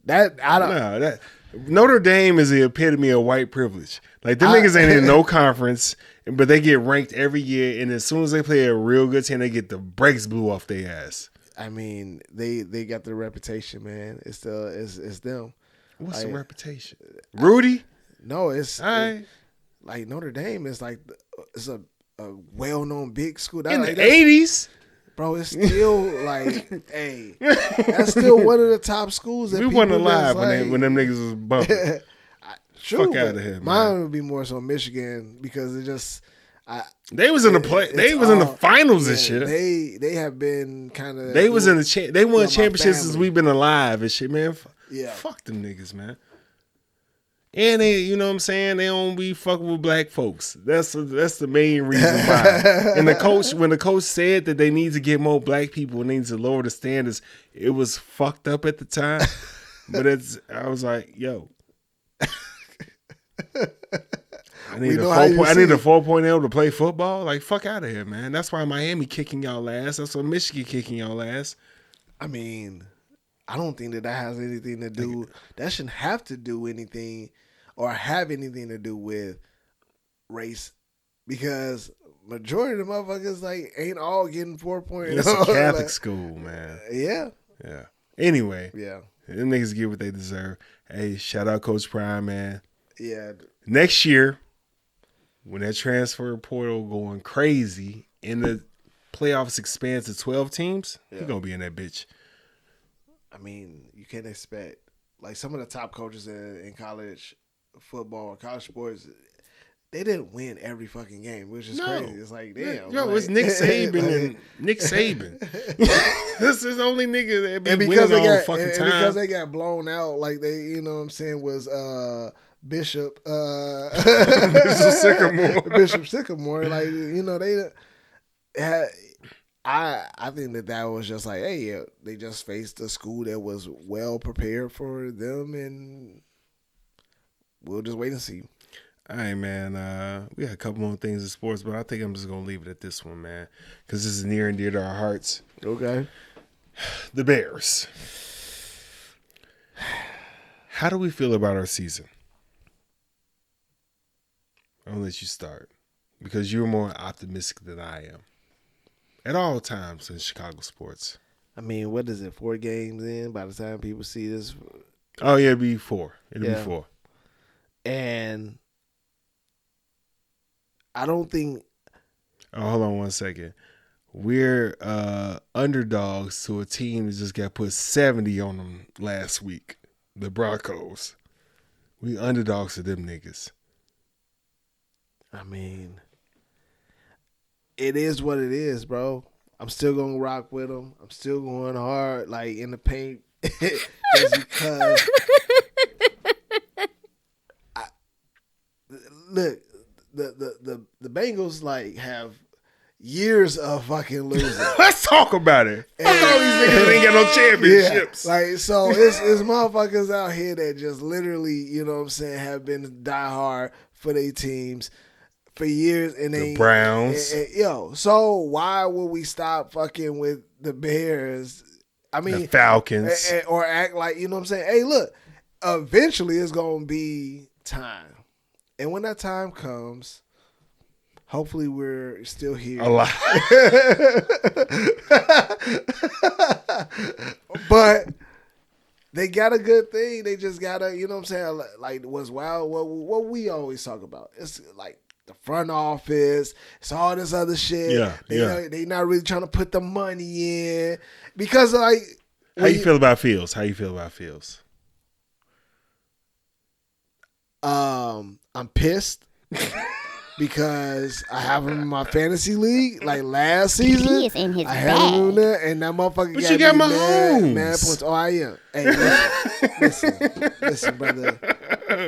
that I don't. No, that Notre Dame is the epitome of white privilege. Like them niggas ain't in no conference, but they get ranked every year. And as soon as they play a real good team, they get the brakes blew off their ass. I mean, they got the reputation, man. It's them. What's the reputation? Rudy? No, it's all right. Like Notre Dame is like it's a well-known big school. In the 80s? Bro, it's still like, hey, that's still one of the top schools. That we weren't alive when them niggas was bumping. True, fuck out of here, man. Mine would be more so Michigan because it just. They was in the play. They was in the finals and shit. They have been kind of. They was in the. They won championships since we've been alive and shit, man. Yeah. Fuck them niggas, man. And they, you know what I'm saying, they don't be fucking with black folks. That's the main reason why. And when the coach said that they need to get more black people and they need to lower the standards, it was fucked up at the time. But I was like, yo, I need a 4.0 to play football. Like, fuck out of here, man. That's why Miami kicking y'all ass. That's why Michigan kicking y'all ass. I mean, I don't think that has anything to do. That shouldn't have to do anything or have anything to do with race, because majority of the motherfuckers like ain't all getting 4.0. It's a Catholic school, man. Yeah. Yeah. Anyway. Yeah. Them niggas get what they deserve. Hey, shout out Coach Prime, man. Yeah. Next year, when that transfer portal going crazy and the playoffs expand to 12 teams, he gonna be in that bitch. I mean, you can't expect like some of the top coaches in college football or college sports. They didn't win every fucking game, which is crazy. It's like, damn. Yo, like, it's Nick Saban and Nick Saban. This is the only nigga that be because winning all fucking time. Because they got blown out, like they, you know what I'm saying, was Bishop Sycamore. Bishop Sycamore. Like, you know, they had. I think that was just like, hey, yeah, they just faced a school that was well prepared for them, and we'll just wait and see. All right, man. We got a couple more things in sports, but I think I'm just gonna leave it at this one, man, because this is near and dear to our hearts. Okay. The Bears. How do we feel about our season? I'll let you start, because you're more optimistic than I am. At all times in Chicago sports. I mean, what is it, 4 games in by the time people see this? Oh, yeah, it'll be 4. It'll be 4. And I don't think... Oh, hold on one second. We're underdogs to a team that just got put 70 on them last week. The Broncos. We underdogs to them niggas. I mean... It is what it is, bro. I'm still going to rock with them. I'm still going hard, like, in the paint. Just because. Look, the Bengals, like, have years of fucking losing. Let's talk about it. Fuck all these niggas that ain't got no championships. Yeah, like, so it's motherfuckers out here that just literally, you know what I'm saying, have been diehard for their teams for years, and the Browns. So why would we stop fucking with the Bears? I mean, the Falcons, or act like, you know what I'm saying? Hey, look, eventually it's gonna be time, and when that time comes, hopefully we're still here, alive. But they got a good thing. They just gotta, you know what I'm saying? Like what's wild, what we always talk about. It's like the front office, it's all this other shit. They not really trying to put the money in because, like, how you feel about Fields? I'm pissed because I have him in my fantasy league. Like last season, he is in his I had him in there, and that motherfucker got me mad points. Oh, I am. Hey, listen, brother.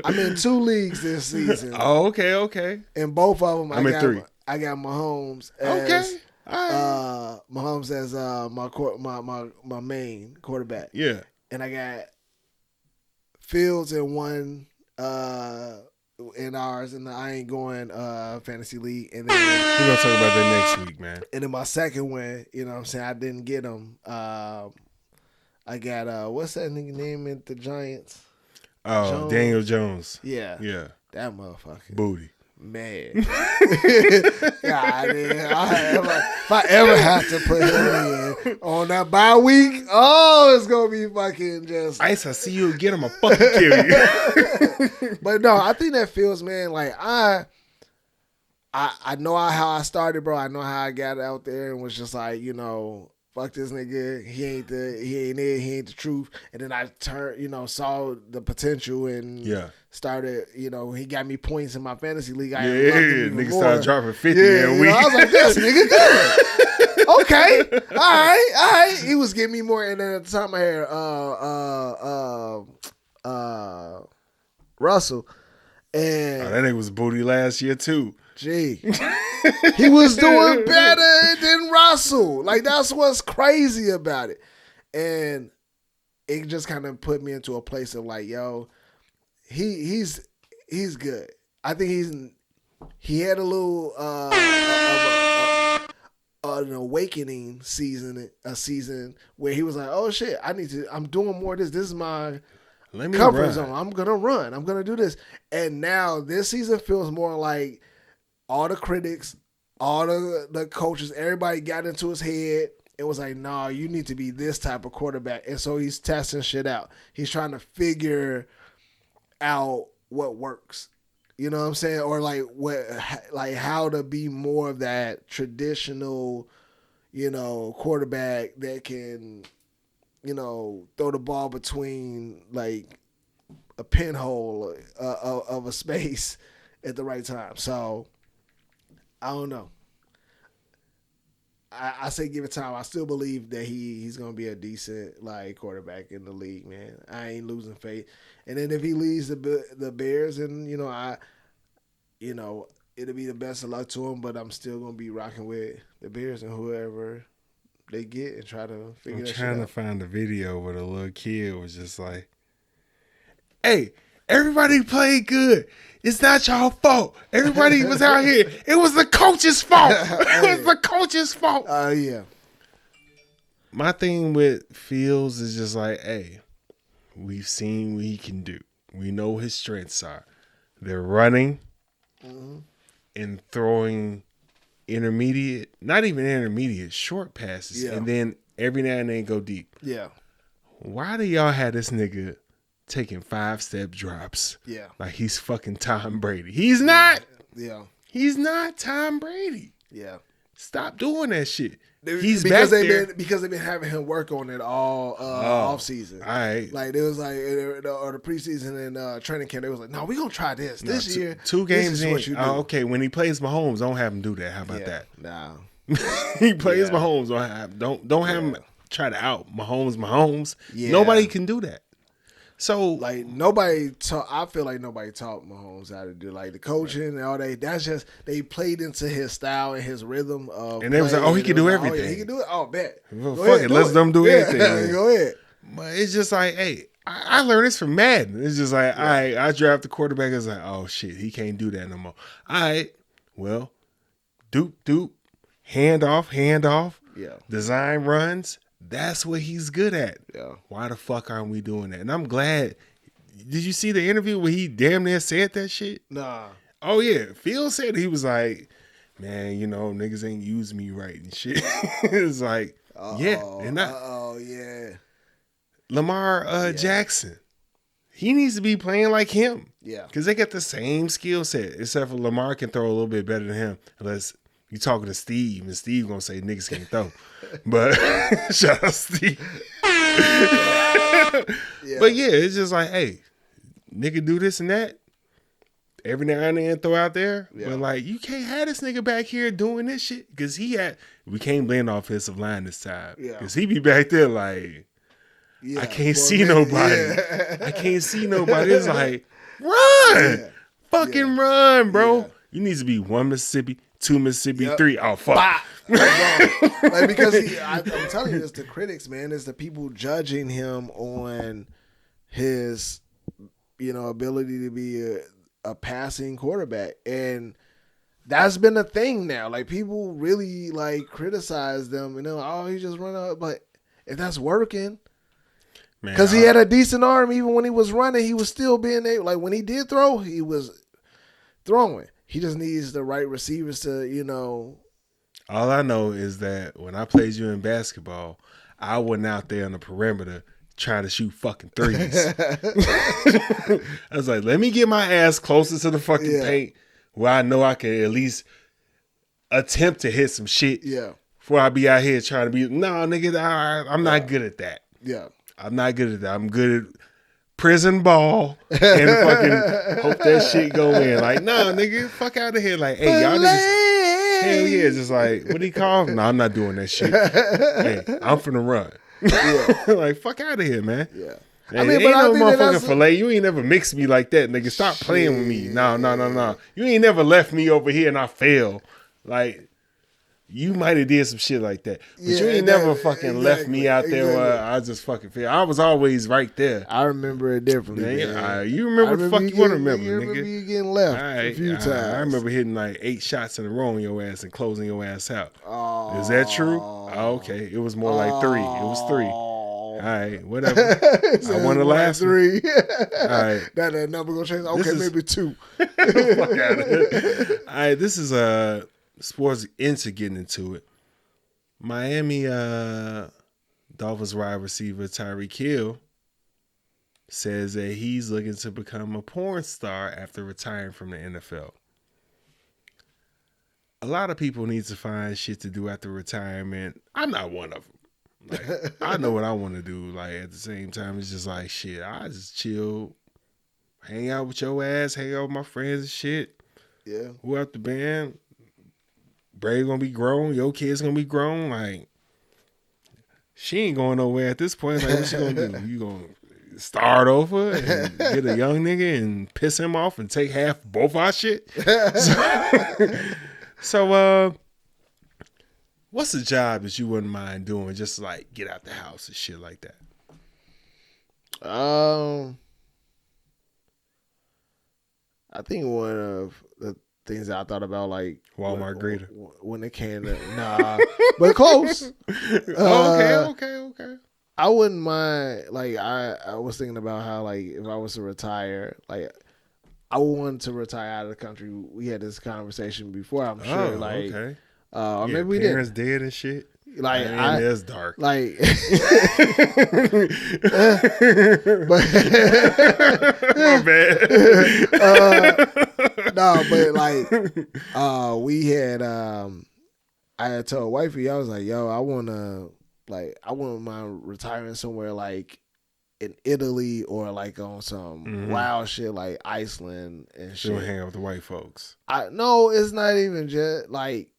I'm in 2 leagues this season. Oh, okay. And both of them, I'm in 3. I got Mahomes Okay. as All right. Mahomes as my main quarterback. Yeah. And I got Fields in one in ours, and I ain't going fantasy league. And then We're gonna talk about that next week, man. And then my second one, you know what I'm saying, I didn't get him. I got what's that nigga name at the Giants? Oh, Jones. Daniel Jones. Yeah. Yeah. That motherfucker. Booty. Man. God, if I ever have to put him in on that bye week, it's gonna be fucking just Ice, I see you again, I'ma fucking kill you. But no, I think that feels, man, like I know how I started, bro. I know how I got out there and was just like, you know, fuck this nigga. He ain't the truth. And then I saw the potential and started, he got me points in my fantasy league. I loved him even nigga more. started dropping 50 a week. I was like, this nigga good. Okay. All right. He was giving me more. And then at the time I had Russell. And that nigga was booty last year too. Gee. He was doing better than Russell. Like, that's what's crazy about it. And it just kind of put me into a place of like, yo, he's good. I think he had a little an awakening season where he was like, oh shit, I'm doing more of this. This is my comfort zone. I'm gonna run. I'm gonna do this. And now this season feels more like all the critics, all the coaches, everybody got into his head. It was like, nah, you need to be this type of quarterback. And so he's testing shit out. He's trying to figure out what works. You know what I'm saying? Or how to be more of that traditional, quarterback that can, throw the ball between like a pinhole of a space at the right time. So I don't know. I say give it time. I still believe that he's gonna be a decent quarterback in the league, man. I ain't losing faith. And then if he leads the Bears, and it'll be the best of luck to him. But I'm still gonna be rocking with the Bears and whoever they get and try to figure that shit out. I'm trying to find the video where the little kid was just like, "Hey, everybody played good. It's not y'all fault. Everybody was out here. It was the coach's fault. It was the coach's fault." Yeah. My thing with Fields is just like, hey, we've seen what he can do. We know his strengths are. They're running and throwing intermediate, not even intermediate, short passes. Yeah. And then every now and then go deep. Yeah. Why do y'all have this nigga taking 5-step drops? Yeah. Like he's fucking Tom Brady. He's not. Yeah. He's not Tom Brady. Yeah. Stop doing that shit. Because they've been having him work on it all off season. All right. Like it was like or the preseason and training camp. They was like, no, we gonna try this year. 2 games in. What you do. Okay, when he plays Mahomes, don't have him do that. How about that? Nah. He plays Mahomes. Don't have him try to out Mahomes. Yeah. Nobody can do that. So I feel like nobody taught Mahomes how to do the coaching and all that. That's just they played into his style and his rhythm of. And they was like, oh, he can do everything. Oh, yeah, he can do it. Oh, bet. Well, fuck it, let's them do anything. Yeah, go ahead. But it's just like, hey, I learned this from Madden. It's just like, all right, I draft the quarterback. It's like, oh shit, he can't do that no more. All right, well, doop, hand off. Yeah. Design runs. That's what he's good at. Yeah. Why the fuck aren't we doing that? And I'm glad. Did you see the interview where he damn near said that shit? Nah. Oh yeah, Phil said he was like, man, niggas ain't using me right and shit. It's like, yeah, they're not. Oh yeah. Lamar Jackson, he needs to be playing like him. Yeah. Because they got the same skill set, except for Lamar can throw a little bit better than him, unless you talking to Steve, and Steve gonna say niggas can't throw. But shout out Steve. But yeah, it's just like, hey, nigga do this and that. Every now and then throw out there. Yeah. But you can't have this nigga back here doing this shit. Because we can't blame the offensive line this time. Because he be back there like, I can't see nobody. Yeah. I can't see nobody. It's like, Run. Yeah. Fucking run, bro. Yeah. You need to be 1 Mississippi, 2 Mississippi, Yep. 3. Oh, fuck. Bah! Like, because I'm telling you, it's the critics, man. It's the people judging him on his, ability to be a passing quarterback, and that's been a thing now. Like, people really criticize them, and they're like, "Oh, he just run out." But if that's working, because he had a decent arm, even when he was running, he was still being able. Like, when he did throw, he was throwing. He just needs the right receivers to, All I know is that when I played you in basketball, I wasn't out there on the perimeter trying to shoot fucking threes. I was like, let me get my ass closer to the fucking paint where I know I can at least attempt to hit some shit. Yeah. Before I be out here trying to be, no, nigga, I'm not good at that. Yeah. I'm not good at that. I'm good at prison ball and fucking hope that shit go in. Like, no, nigga, fuck out of here. Like, hey, y'all niggas, hell yeah. Just like, what do you call him? No, I'm not doing that shit. Hey, I'm finna run. Like, fuck out of here, man. Yeah. Hey, ain't no motherfucking filet. You ain't never mixed me like that, nigga. Stop playing with me. No. You ain't never left me over here and I fail. Like, you might have did some shit like that. But you ain't never fucking left me out there where I just fucking fail. I was always right there. I remember it differently. You remember the fuck you want to remember, you nigga. remember you getting left a few times. I remember hitting like 8 shots in a row on your ass and closing your ass out. Is that true? Oh, okay. It was more like 3. It was 3. All right, whatever. I won the last 3. All right. That number gonna change. Okay, maybe 2. Fuck out of here. All right, this is sports into getting into it. Miami Dolphins wide receiver Tyreek Hill says that he's looking to become a porn star after retiring from the NFL. A lot of people need to find shit to do after retirement. I'm not one of them. Like, I know what I want to do. Like, at the same time, it's just like, shit, I just chill, hang out with your ass, hang out with my friends and shit. Yeah. Who out the band? Bray gonna be grown. Your kid's gonna be grown. Like, she ain't going nowhere at this point. Like, what she gonna do? You gonna start over and get a young nigga and piss him off and take half both our shit? So, what's a job that you wouldn't mind doing? Just like get out the house and shit like that. I think one of the things that I thought about, like Walmart greeter. When it came to but close. Okay. I wouldn't mind. Like, I was thinking about how, like, if I was to retire, like, I wanted to retire out of the country. We had this conversation before, I'm sure. Or maybe we didn't. Parents dead and shit. Like, man, that's dark. Like, my bad. No, but like, we had, I had told wifey, I was like, yo, I wouldn't mind retiring somewhere like in Italy or like on some wild shit like Iceland and shit. She'll hang out with the white folks. No, it's not even just like.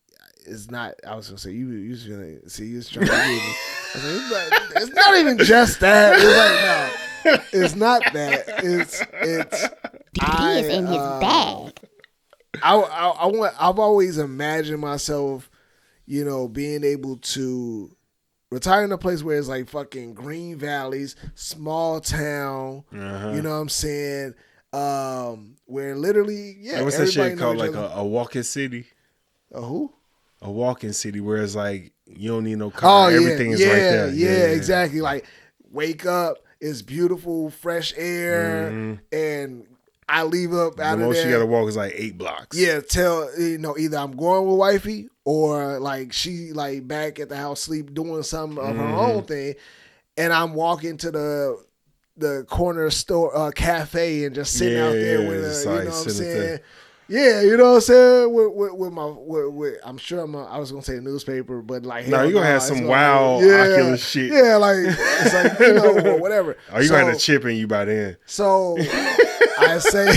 It's not. I was gonna say you was gonna see. You was trying to get me. I was like, it's not even just that. It's like, no, it's not that. It's. He is in his bag. I've always imagined myself, being able to retire in a place where it's like fucking green valleys, small town. You know what I'm saying? Where literally, what's that shit called? Like a walking city. A who? A walking city where it's like you don't need no car. Everything is right there. Yeah, exactly. Like, wake up, it's beautiful, fresh air, and I leave up out of there. The most you gotta walk is like 8 blocks. Yeah, either I'm going with wifey or like she like back at the house sleep doing something of her own thing, and I'm walking to the corner store cafe and just sitting out there with her. You know what I'm saying? Yeah, you know what I'm saying? With I'm sure I was gonna say a newspaper, but like, no, you're gonna have some wild ocular shit. Yeah, like it's like or whatever. Oh, you gonna have a chip in you by then. So I say,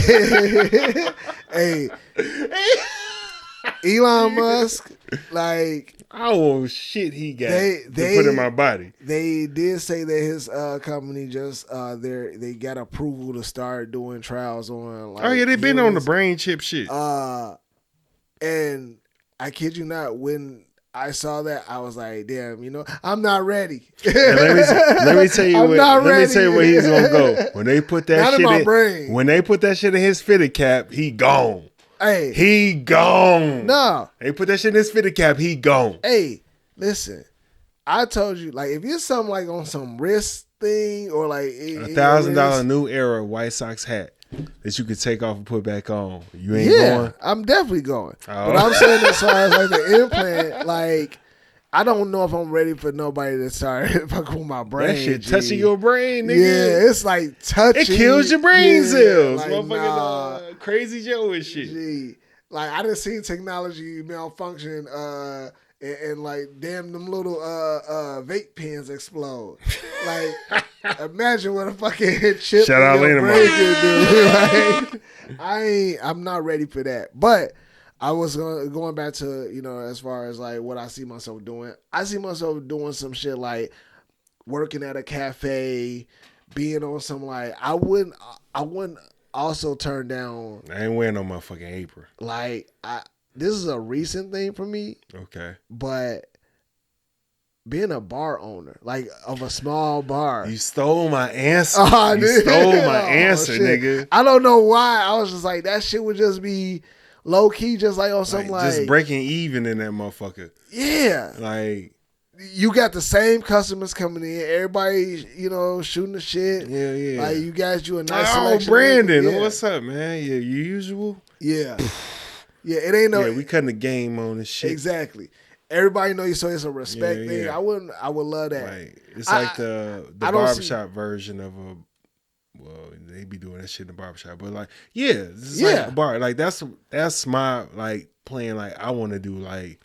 hey, Elon Musk, like Oh shit, he got They- to put in my body. they did say that his company just they got approval to start doing trials on. Like, Oh yeah, they been on the humans. brain chip shit. And I kid you not, when I saw that, I was like, damn, I'm not ready. And let me tell you I'm what. not Let me ready. tell you where he's gonna go when they put that Not in shit my brain. When they put that shit in his fitted cap, he gone. Hey, He gone. no. They put that shit in his fitted cap. He gone. Hey, listen. I told you, like, if you're something like on some wrist thing or like $1,000 New Era White Sox hat that you could take off and put back on. You ain't Yeah, going. I'm definitely going. Oh. But I'm saying as far as like the implant, like I don't know if I'm ready for nobody to start fucking with my brain. That shit G. touching your brain, nigga. Yeah, it's like touching. It kills your brain cells. like, Motherfucking nah, Crazy Joe and shit. G. Like I done seen technology malfunction and like damn them little vape pens explode. Like imagine what a fucking chip Shout out in your later, brain man. can do. Like I'm not ready for that. But I was going back to, as far as like what I see myself doing. I see myself doing some shit like working at a cafe, being on some like I wouldn't also turn down I ain't wearing no motherfucking apron. like this is a recent thing for me, Okay. but being a bar owner, like of a small bar. You stole my answer. Oh, You dude. stole my Oh, answer, shit. nigga. I don't know why. I was just like, that shit would just be low key, just like on some like just breaking even in that motherfucker. yeah. Like, You got the same customers coming in. Everybody, shooting the shit. yeah. Like you guys do a nice Oh, selection. Brandon, Yeah. what's up, man? Yeah, you usual? Yeah. Yeah, it ain't no. Yeah, we cutting the game on this shit. Exactly. Everybody know you, so it's a respect Yeah, thing. yeah. I would love that. Like, it's I- like the I don't barbershop version of a. Well, they be doing that shit in the barbershop, but like, yeah, this is like Yeah. a bar. Like that's my like plan. Like I want to do like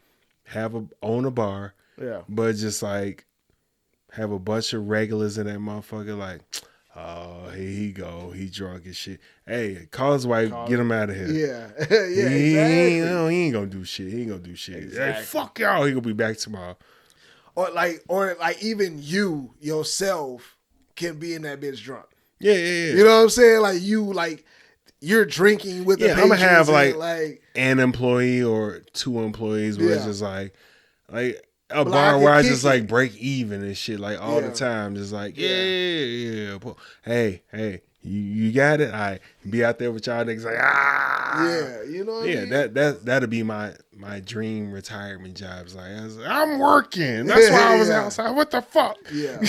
own a bar, Yeah. but just like have a bunch of regulars in that motherfucker. Like, oh, here he go, he drunk and shit. Hey, call his wife, get him out of here. Yeah. Yeah, he exactly. ain't gonna do shit. He ain't gonna do shit. Exactly. Hey, fuck y'all. He gonna be back tomorrow. Or like even you yourself can be in that bitch drunk. Yeah, yeah, yeah. You know what I'm saying? Like you're drinking with the Yeah, I'm gonna have patrons like, and, an employee or two employees where it's Yeah. just like a But bar I where I can just kick like it. break even and shit like all the Yeah. time. Just like, Yeah. yeah. Hey, you got it? I be out there with y'all niggas like, yeah, you know what I mean? that'll be my dream retirement jobs. Like I'm working. That's why I was Yeah. outside. What the fuck? Yeah.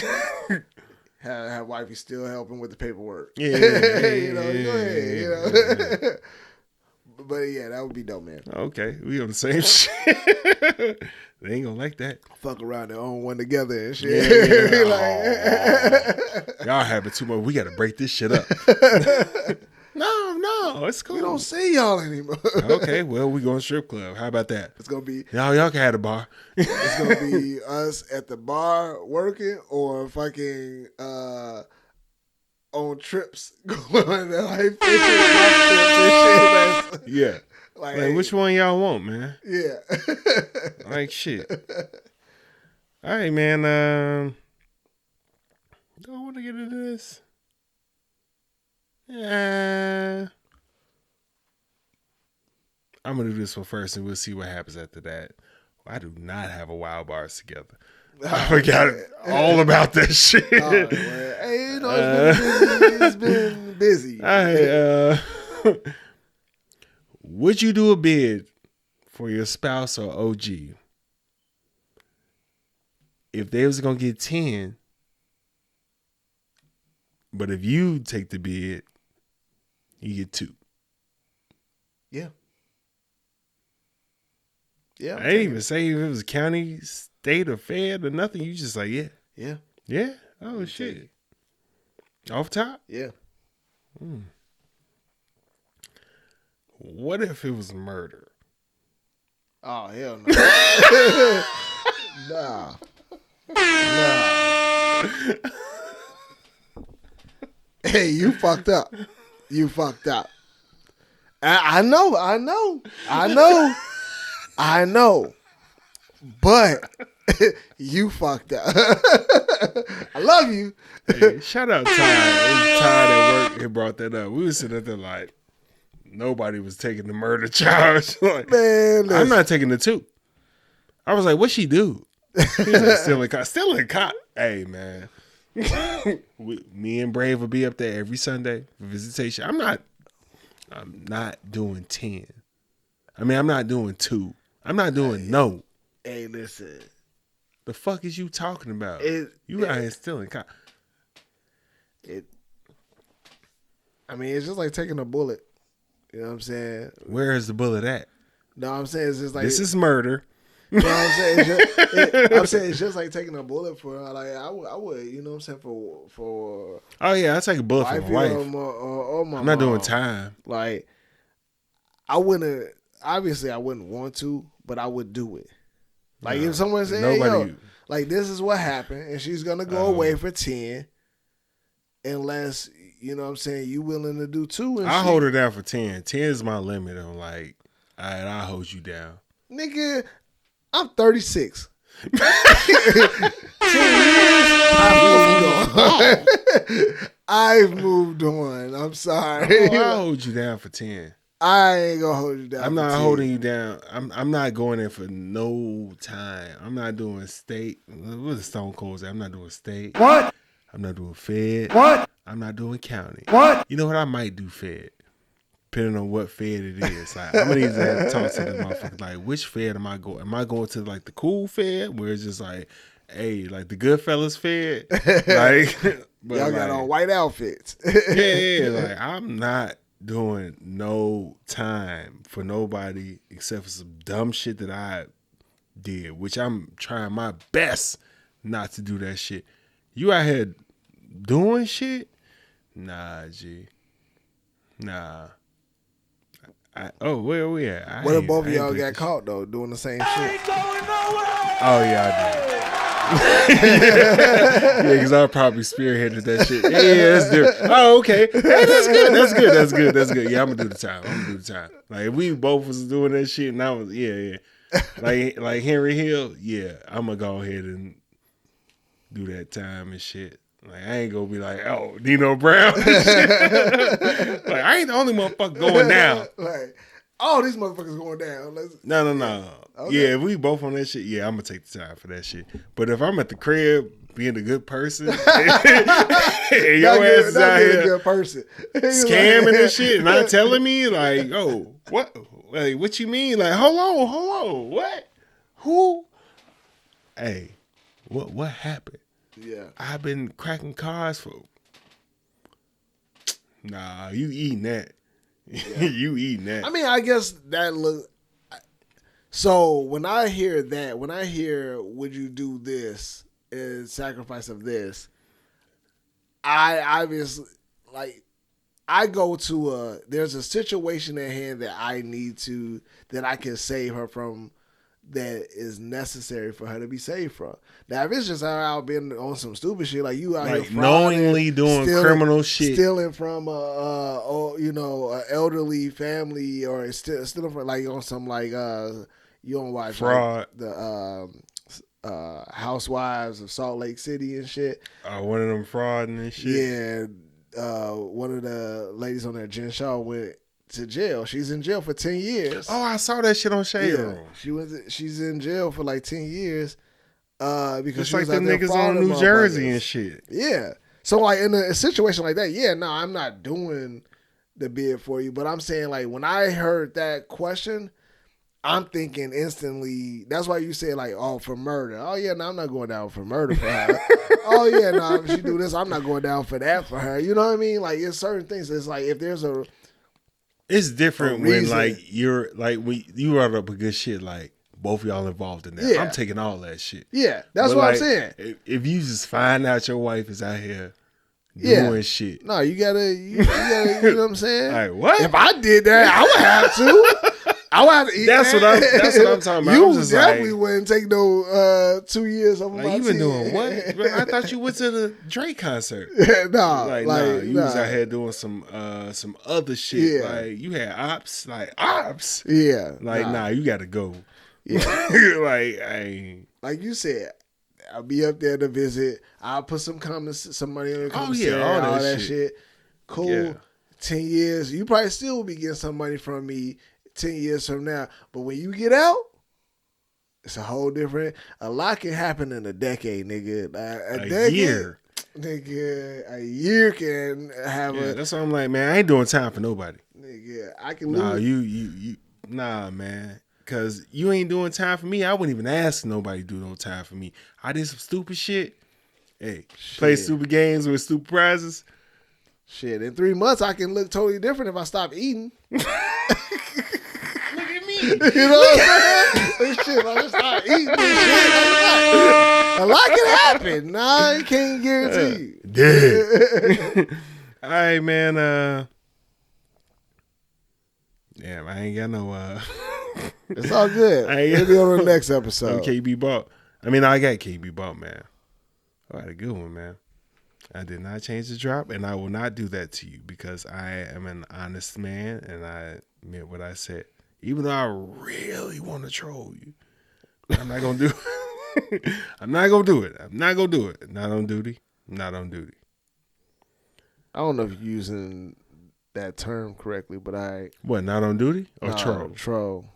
have wifey still helping with the paperwork. Yeah, Go ahead. But yeah, that would be dope, man. Okay, we on the same shit. They ain't gonna like that. Fuck around and own one together and shit. Yeah. Y'all having too much. We got to break this shit up. No, it's cool. We don't see y'all anymore. Okay, well, we going strip club. How about that? It's gonna be Y'all can have a bar. it's gonna be us at the bar working or fucking on trips going to like fishing and shit. Yeah. Like, which one y'all want, man? Yeah. Like, shit. All right, man. Do I want to get into this? Yeah. I'm going to do this one first, and we'll see what happens after that. I do not have a Wild Bars together. I forgot all about that shit. Oh, man. Hey, it's been busy. All right. Would you do a bid for your spouse or OG if they was going to get 10, but if you take the bid, you get 2? Yeah. Yeah. I ain't even say if it was county, state, or fed or nothing. You just like, yeah. Yeah. Yeah? Oh, shit. Off top? Yeah. What if it was murder? Oh, hell no. Nah. Hey, you fucked up. You fucked up. I know. I know, but you fucked up. I love you. Hey, shout out Ty. It was Ty at work. He brought that up. We was sitting there like nobody was taking the murder charge. Like, Man, I'm not taking the 2. I was like, what she do? He was like, stealing cop. Hey man, me and Brave will be up there every Sunday for visitation. I'm not doing 10. I mean, I'm not doing 2. I'm not doing no. Hey, listen. The fuck is you talking about? You out here stealing cop. I mean, it's just like taking a bullet. You know what I'm saying? Where is the bullet at? No, I'm saying it's just like This is murder. You know what I'm saying? I'm saying it's just like taking a bullet for like I would, you know what I'm saying, for Oh yeah, I take a bullet for my wife. Or my I'm not mom. doing time. Like I wouldn't want to, but I would do it. Like if someone said, hey, yo, like this is what happened and she's gonna go away for 10 unless, you know what I'm saying, you willing to do 2 and I'll hold her down for 10. 10 is my limit. I'm like, all right, I'll hold you down. Nigga, I'm 36. 10 years, I've moved on. I'm sorry. Oh, I'll hold you down for 10. I ain't gonna hold you down. I'm not holding you down. I'm not going in for no time. I'm not doing state. What is Stone Cold say? I'm not doing state. What? I'm not doing fed. What? I'm not doing county. What? You know what? I might do fed. Depending on what fed it is. Like, I'm gonna need to have to talk to the motherfucker. Like, which fed am I going? Am I going to like the cool fed where it's just like, hey, like the Goodfellas fed? Like, but y'all got on white outfits. yeah. Like, I'm not doing no time for nobody except for some dumb shit that I did, which I'm trying my best not to do that shit. You out here doing shit? Nah, G. Nah. Where we at? What if both of y'all got caught though doing the same shit? Oh yeah, I did. Yeah, because I probably spearheaded that shit. Yeah, that's different. Oh, okay. Hey, that's good. Yeah, I'm gonna do the time. Like if we both was doing that shit, and I was, yeah. Like Henry Hill, yeah, I'm gonna go ahead and do that time and shit. Like I ain't gonna be like, oh, Nino Brown. Like I ain't the only motherfucker going down. Like, oh, these motherfuckers going down. No. Okay. Yeah, if we both on that shit, yeah, I'm gonna take the time for that shit. But if I'm at the crib being a good person, and your ass is out here a good person. scamming and shit, not telling me like, oh, what? Like, what you mean? Like, hold on, what? Who? Hey, what happened? Yeah, I've been cracking cars for. Nah, you eating that? Yeah. You eating that? I mean, I guess that look. So when I hear that, would you do this in sacrifice of this? I obviously like. I go to there's a situation at hand that I can save her from, that is necessary for her to be saved from. Now, if it's just her out being on some stupid shit, like you out like here knowingly doing criminal shit, stealing from an elderly family, or stealing from like on some like you don't watch fraud, like, the Housewives of Salt Lake City and shit. One of them fraud and shit. Yeah. One of the ladies on there, Jen Shaw, went to jail. She's in jail for 10 years. Oh, I saw that shit on Shade Room. She's in jail for like 10 years because it's she like was them out there niggas on New Jersey and shit. Yeah. So like in a situation like that, yeah, no, I'm not doing the bid for you, but I'm saying like when I heard that question, I'm thinking instantly, that's why you say like, oh, for murder. Oh yeah, no, I'm not going down for murder for her. Oh yeah, no, if she do this, I'm not going down for that for her. You know what I mean? Like it's certain things. It's like if there's it's different when like you're like when you brought up a good shit, like both of y'all involved in that. Yeah. I'm taking all that shit. Yeah, that's but what like, I'm saying. If you just find out your wife is out here doing shit. No, you gotta, you know what I'm saying? Like what? If I did that, I would have to. I would have to eat that's that. That's what I'm talking about. You I'm just definitely like, wouldn't take no 2 years over like my you been 10. doing what? I thought you went to the Drake concert. Nah, you was out here doing some other shit. Yeah. Like you had ops. Yeah. Like nah, you gotta go. Yeah. Like you said, I'll be up there to visit. I'll put some money on your commissary, all all that that shit. Cool. Yeah. 10 years, you probably still will be getting some money from me 10 years from now. But when you get out, it's a whole different. A lot can happen in a decade, nigga. A decade, year. Nigga, a year can have That's why I'm like, man, I ain't doing time for nobody. Nigga, I can Nah, lose. Nah, man. Cause you ain't doing time for me. I wouldn't even ask nobody to do no time for me. I did some stupid shit. Hey, play stupid games with stupid prizes. Shit, in 3 months I can look totally different if I stop eating. Look at me. You know what I'm saying? Shit, I just start eating and shit. A lot can happen. Nah, I can't guarantee you. Dead. All right, man. Damn, I ain't got no. It's all good. Maybe on the next episode. KB Balt. I mean, I got KB Balt, man. I had a good one, man. I did not change the drop, and I will not do that to you because I am an honest man, and I meant what I said. Even though I really want to troll you, I'm not gonna do it. I'm not gonna do it. I'm not gonna do it. Not on duty. Not on duty. I don't know if you're using that term correctly, but What? Not on duty or troll? Troll.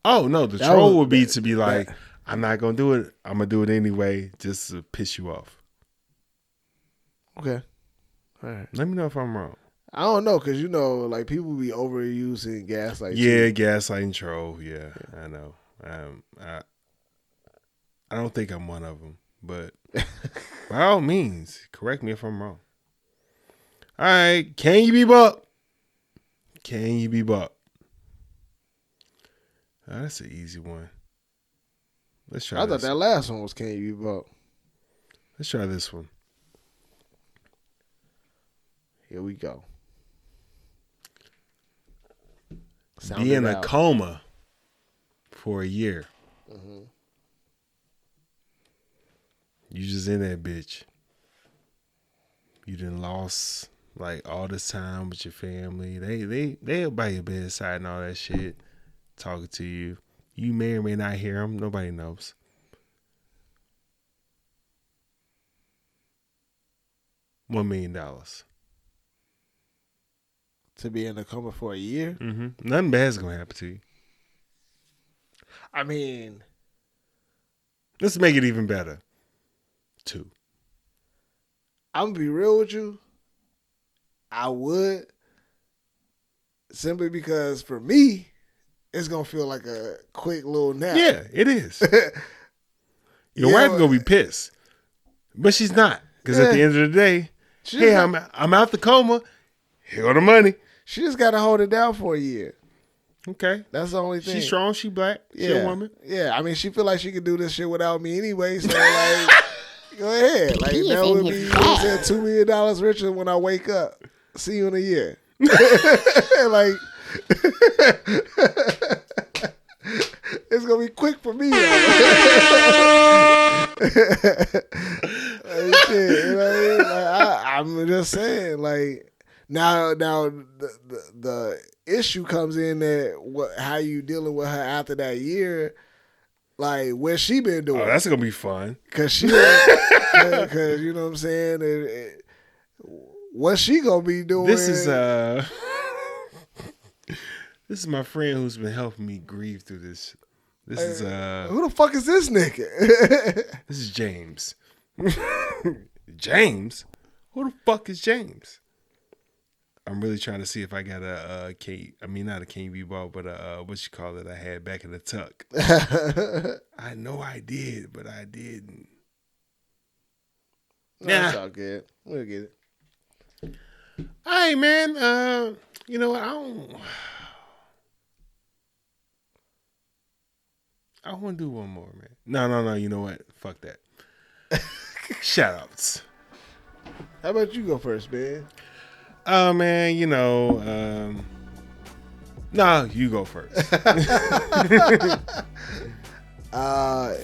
Oh no, the troll would be to be like, I'm not gonna do it. I'm gonna do it anyway, just to piss you off. Okay. All right. Let me know if I'm wrong. I don't know, because like people be overusing gaslight. Yeah, gaslighting troll. Yeah, I know. I don't think I'm one of them, but by all means, correct me if I'm wrong. All right, can you be buck? Can you be buck? Oh, that's an easy one. Let's try. I thought that last one was can you be buck. Let's try this one. Here we go. Be in a coma for a year. Mm-hmm. You just in that bitch. You done lost like all this time with your family. They by your bedside and all that shit, talking to you. You may or may not hear them. Nobody knows. $1 million. To be in a coma for a year? Mm-hmm. Nothing bad's gonna happen to you. I mean, let's make it even better. 2. I'm gonna be real with you. I would, simply because for me, it's gonna feel like a quick little nap. Yeah, it is. Your wife gonna be pissed, but she's not, because at the end of the day, I'm out the coma. Here go the money. She just gotta hold it down for a year. Okay, that's the only thing. She's strong. She black. She a woman. Yeah, I mean, she feel like she could do this shit without me anyway. So like, go ahead. Like that would be $2 million richer when I wake up. See you in a year. Like, it's gonna be quick for me. Like, shit, you know what I mean? Like, I'm just saying, like, now the issue comes in that how you dealing with her after that year. Like, what's she been doing? Oh, that's gonna be fun. Cause you know what I'm saying. What's she gonna be doing? This is this is my friend who's been helping me grieve through this. This is who the fuck is this nigga? This is James. James? Who the fuck is James? I'm really trying to see if I got not a KB ball, but what you call it? I had back in the tuck. I know I did, but I didn't. No, that's all good. We'll get it. All right, man. You know what? I want to do one more, man. No. You know what? Fuck that. Shout-outs. How about you go first, man? Oh, man, no, you go first.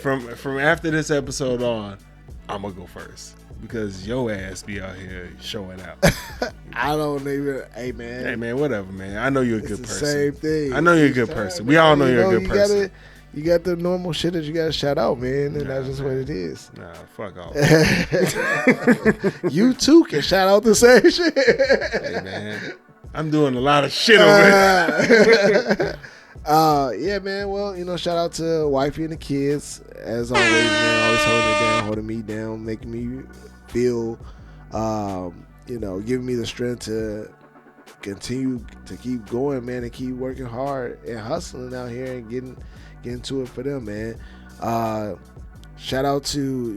From after this episode on, I'm going to go first. Because your ass be out here showing out. I don't even. Hey man, whatever, man. I know you're a good person. Same thing. I know you're a good person. We all know you're a good person. You got the normal shit that you got to shout out, man, and that's just what it is. Nah, fuck off. You too can shout out the same shit. Hey, man. I'm doing a lot of shit over here. Yeah, man. Well, shout out to wifey and the kids as always, man. Always holding it down, holding me down, making me feel, giving me the strength to continue to keep going, man, and keep working hard and hustling out here and getting to it for them, man. Shout out to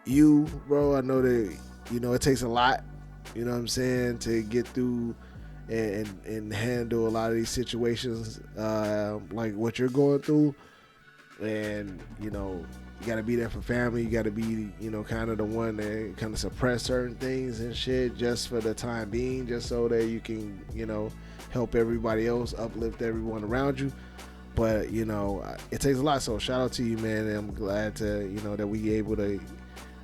you, bro. I know that it takes a lot, you know what I'm saying, to get through and handle a lot of these situations like what you're going through. And you got to be there for family. You got to be kind of the one that kind of suppress certain things and shit just for the time being, just so that you can help everybody else, uplift everyone around you. But it takes a lot. So shout out to you, man. And I'm glad to that we able to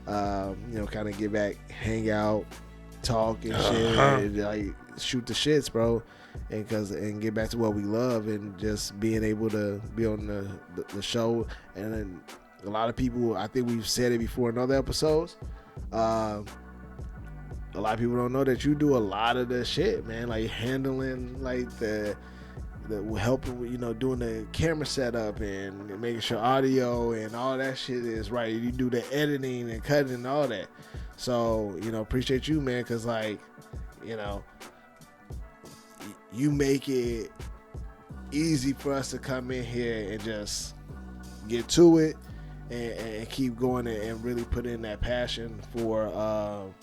kind of get back, hang out, talk and shit, and like shoot the shits, bro, and get back to what we love, and just being able to be on the show. And then a lot of people, I think we've said it before in other episodes, a lot of people don't know that you do a lot of the shit, man, like handling like the helping with doing the camera setup and making sure audio and all that shit is right. You do the editing and cutting and all that. So appreciate you, man, because like you make it easy for us to come in here and just get to it and keep going and really put in that passion for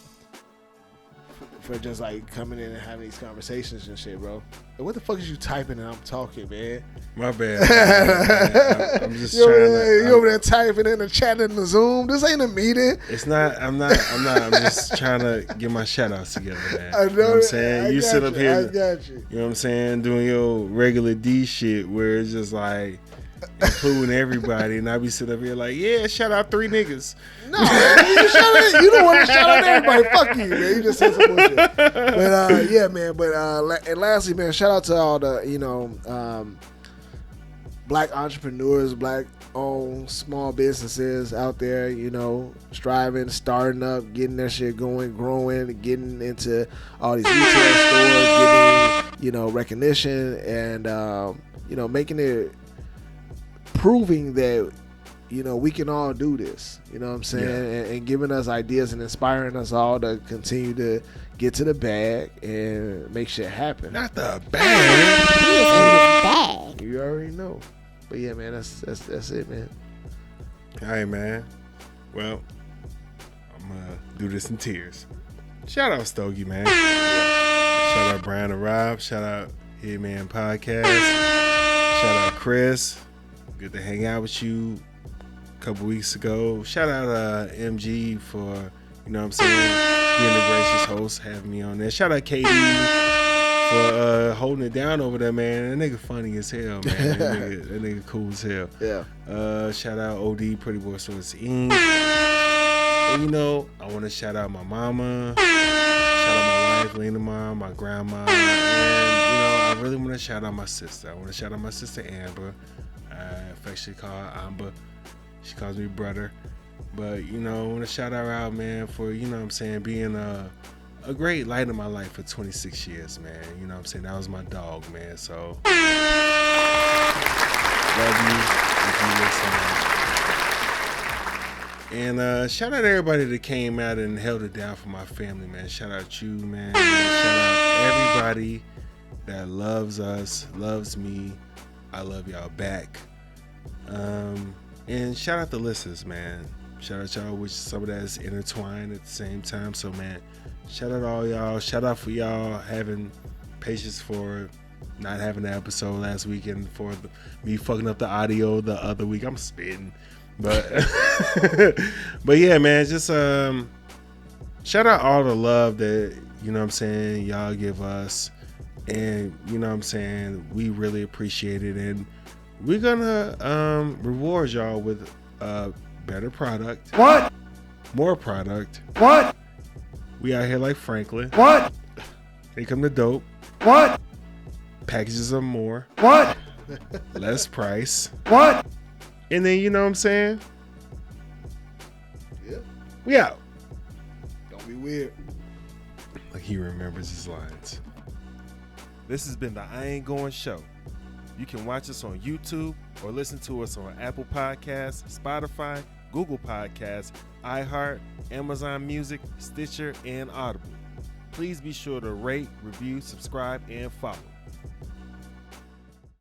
just like coming in and having these conversations and shit, bro. And what the fuck is you typing and I'm talking, man? My bad. Man. I'm just trying to. You over there typing in the chat in the Zoom. This ain't a meeting. It's not. I'm not. I'm just trying to get my shout outs together, man. I know, you know what I'm saying? You sit up here. I got you. You know what I'm saying? Doing your regular D shit where it's just like including everybody, and I be sitting up here like, yeah, shout out 3 niggas. No, man, you don't want to shout out everybody. Fuck you, man. You just said some bullshit. But yeah, man. But and lastly, man, shout out to all the black entrepreneurs, black owned small businesses out there. Striving, starting up, getting their shit going, growing, getting into all these retail stores, getting recognition, and making it. Proving that we can all do this, you know what I'm saying, and giving us ideas and inspiring us all to continue to get to the bag and make shit happen. Not the bag. He is in his bag. You already know. But yeah, man, that's it, man. All right, man. Well, I'm gonna do this in tears. Shout out Stogie, man. Shout out Brian and Rob. Shout out Hitman Podcast. Shout out Chris. Good to hang out with you a couple weeks ago. Shout out MG for, you know what I'm saying, being a gracious host, having me on there. Shout out KD for holding it down over there, man. That nigga funny as hell, man. that nigga cool as hell. Yeah. Shout out OD, Pretty Boy Swiss Inc. And I want to shout out my mama. Shout out my wife, Lena Mom, my grandma. And, I really want to shout out my sister. I want to shout out my sister Amber. I affectionately call her Amba. She calls me brother. But, I want to shout her out, man, for, what I'm saying, being a great light in my life for 26 years, man. You know what I'm saying? That was my dog, man. So, love you if you listen. And shout out everybody that came out and held it down for my family, man. Shout out you, man. Shout out everybody that loves us, loves me. I love y'all back. And shout out the listeners, man. Shout out y'all, which some of that is intertwined at the same time. So, man, shout out all y'all. Shout out for y'all having patience for not having an episode last week and for me fucking up the audio the other week. I'm spitting. But, but yeah, man, just shout out all the love that, y'all give us. And, we really appreciate it. And we're going to reward y'all with a better product. What? More product. What? We out here like Franklin. What? They come to dope. What? Packages of more. What? less price. What? And then, you know what I'm saying? Yeah. We out. Don't be weird. Like he remembers his lines. This has been the I Ain't Going Show. You can watch us on YouTube or listen to us on Apple Podcasts, Spotify, Google Podcasts, iHeart, Amazon Music, Stitcher, and Audible. Please be sure to rate, review, subscribe, and follow.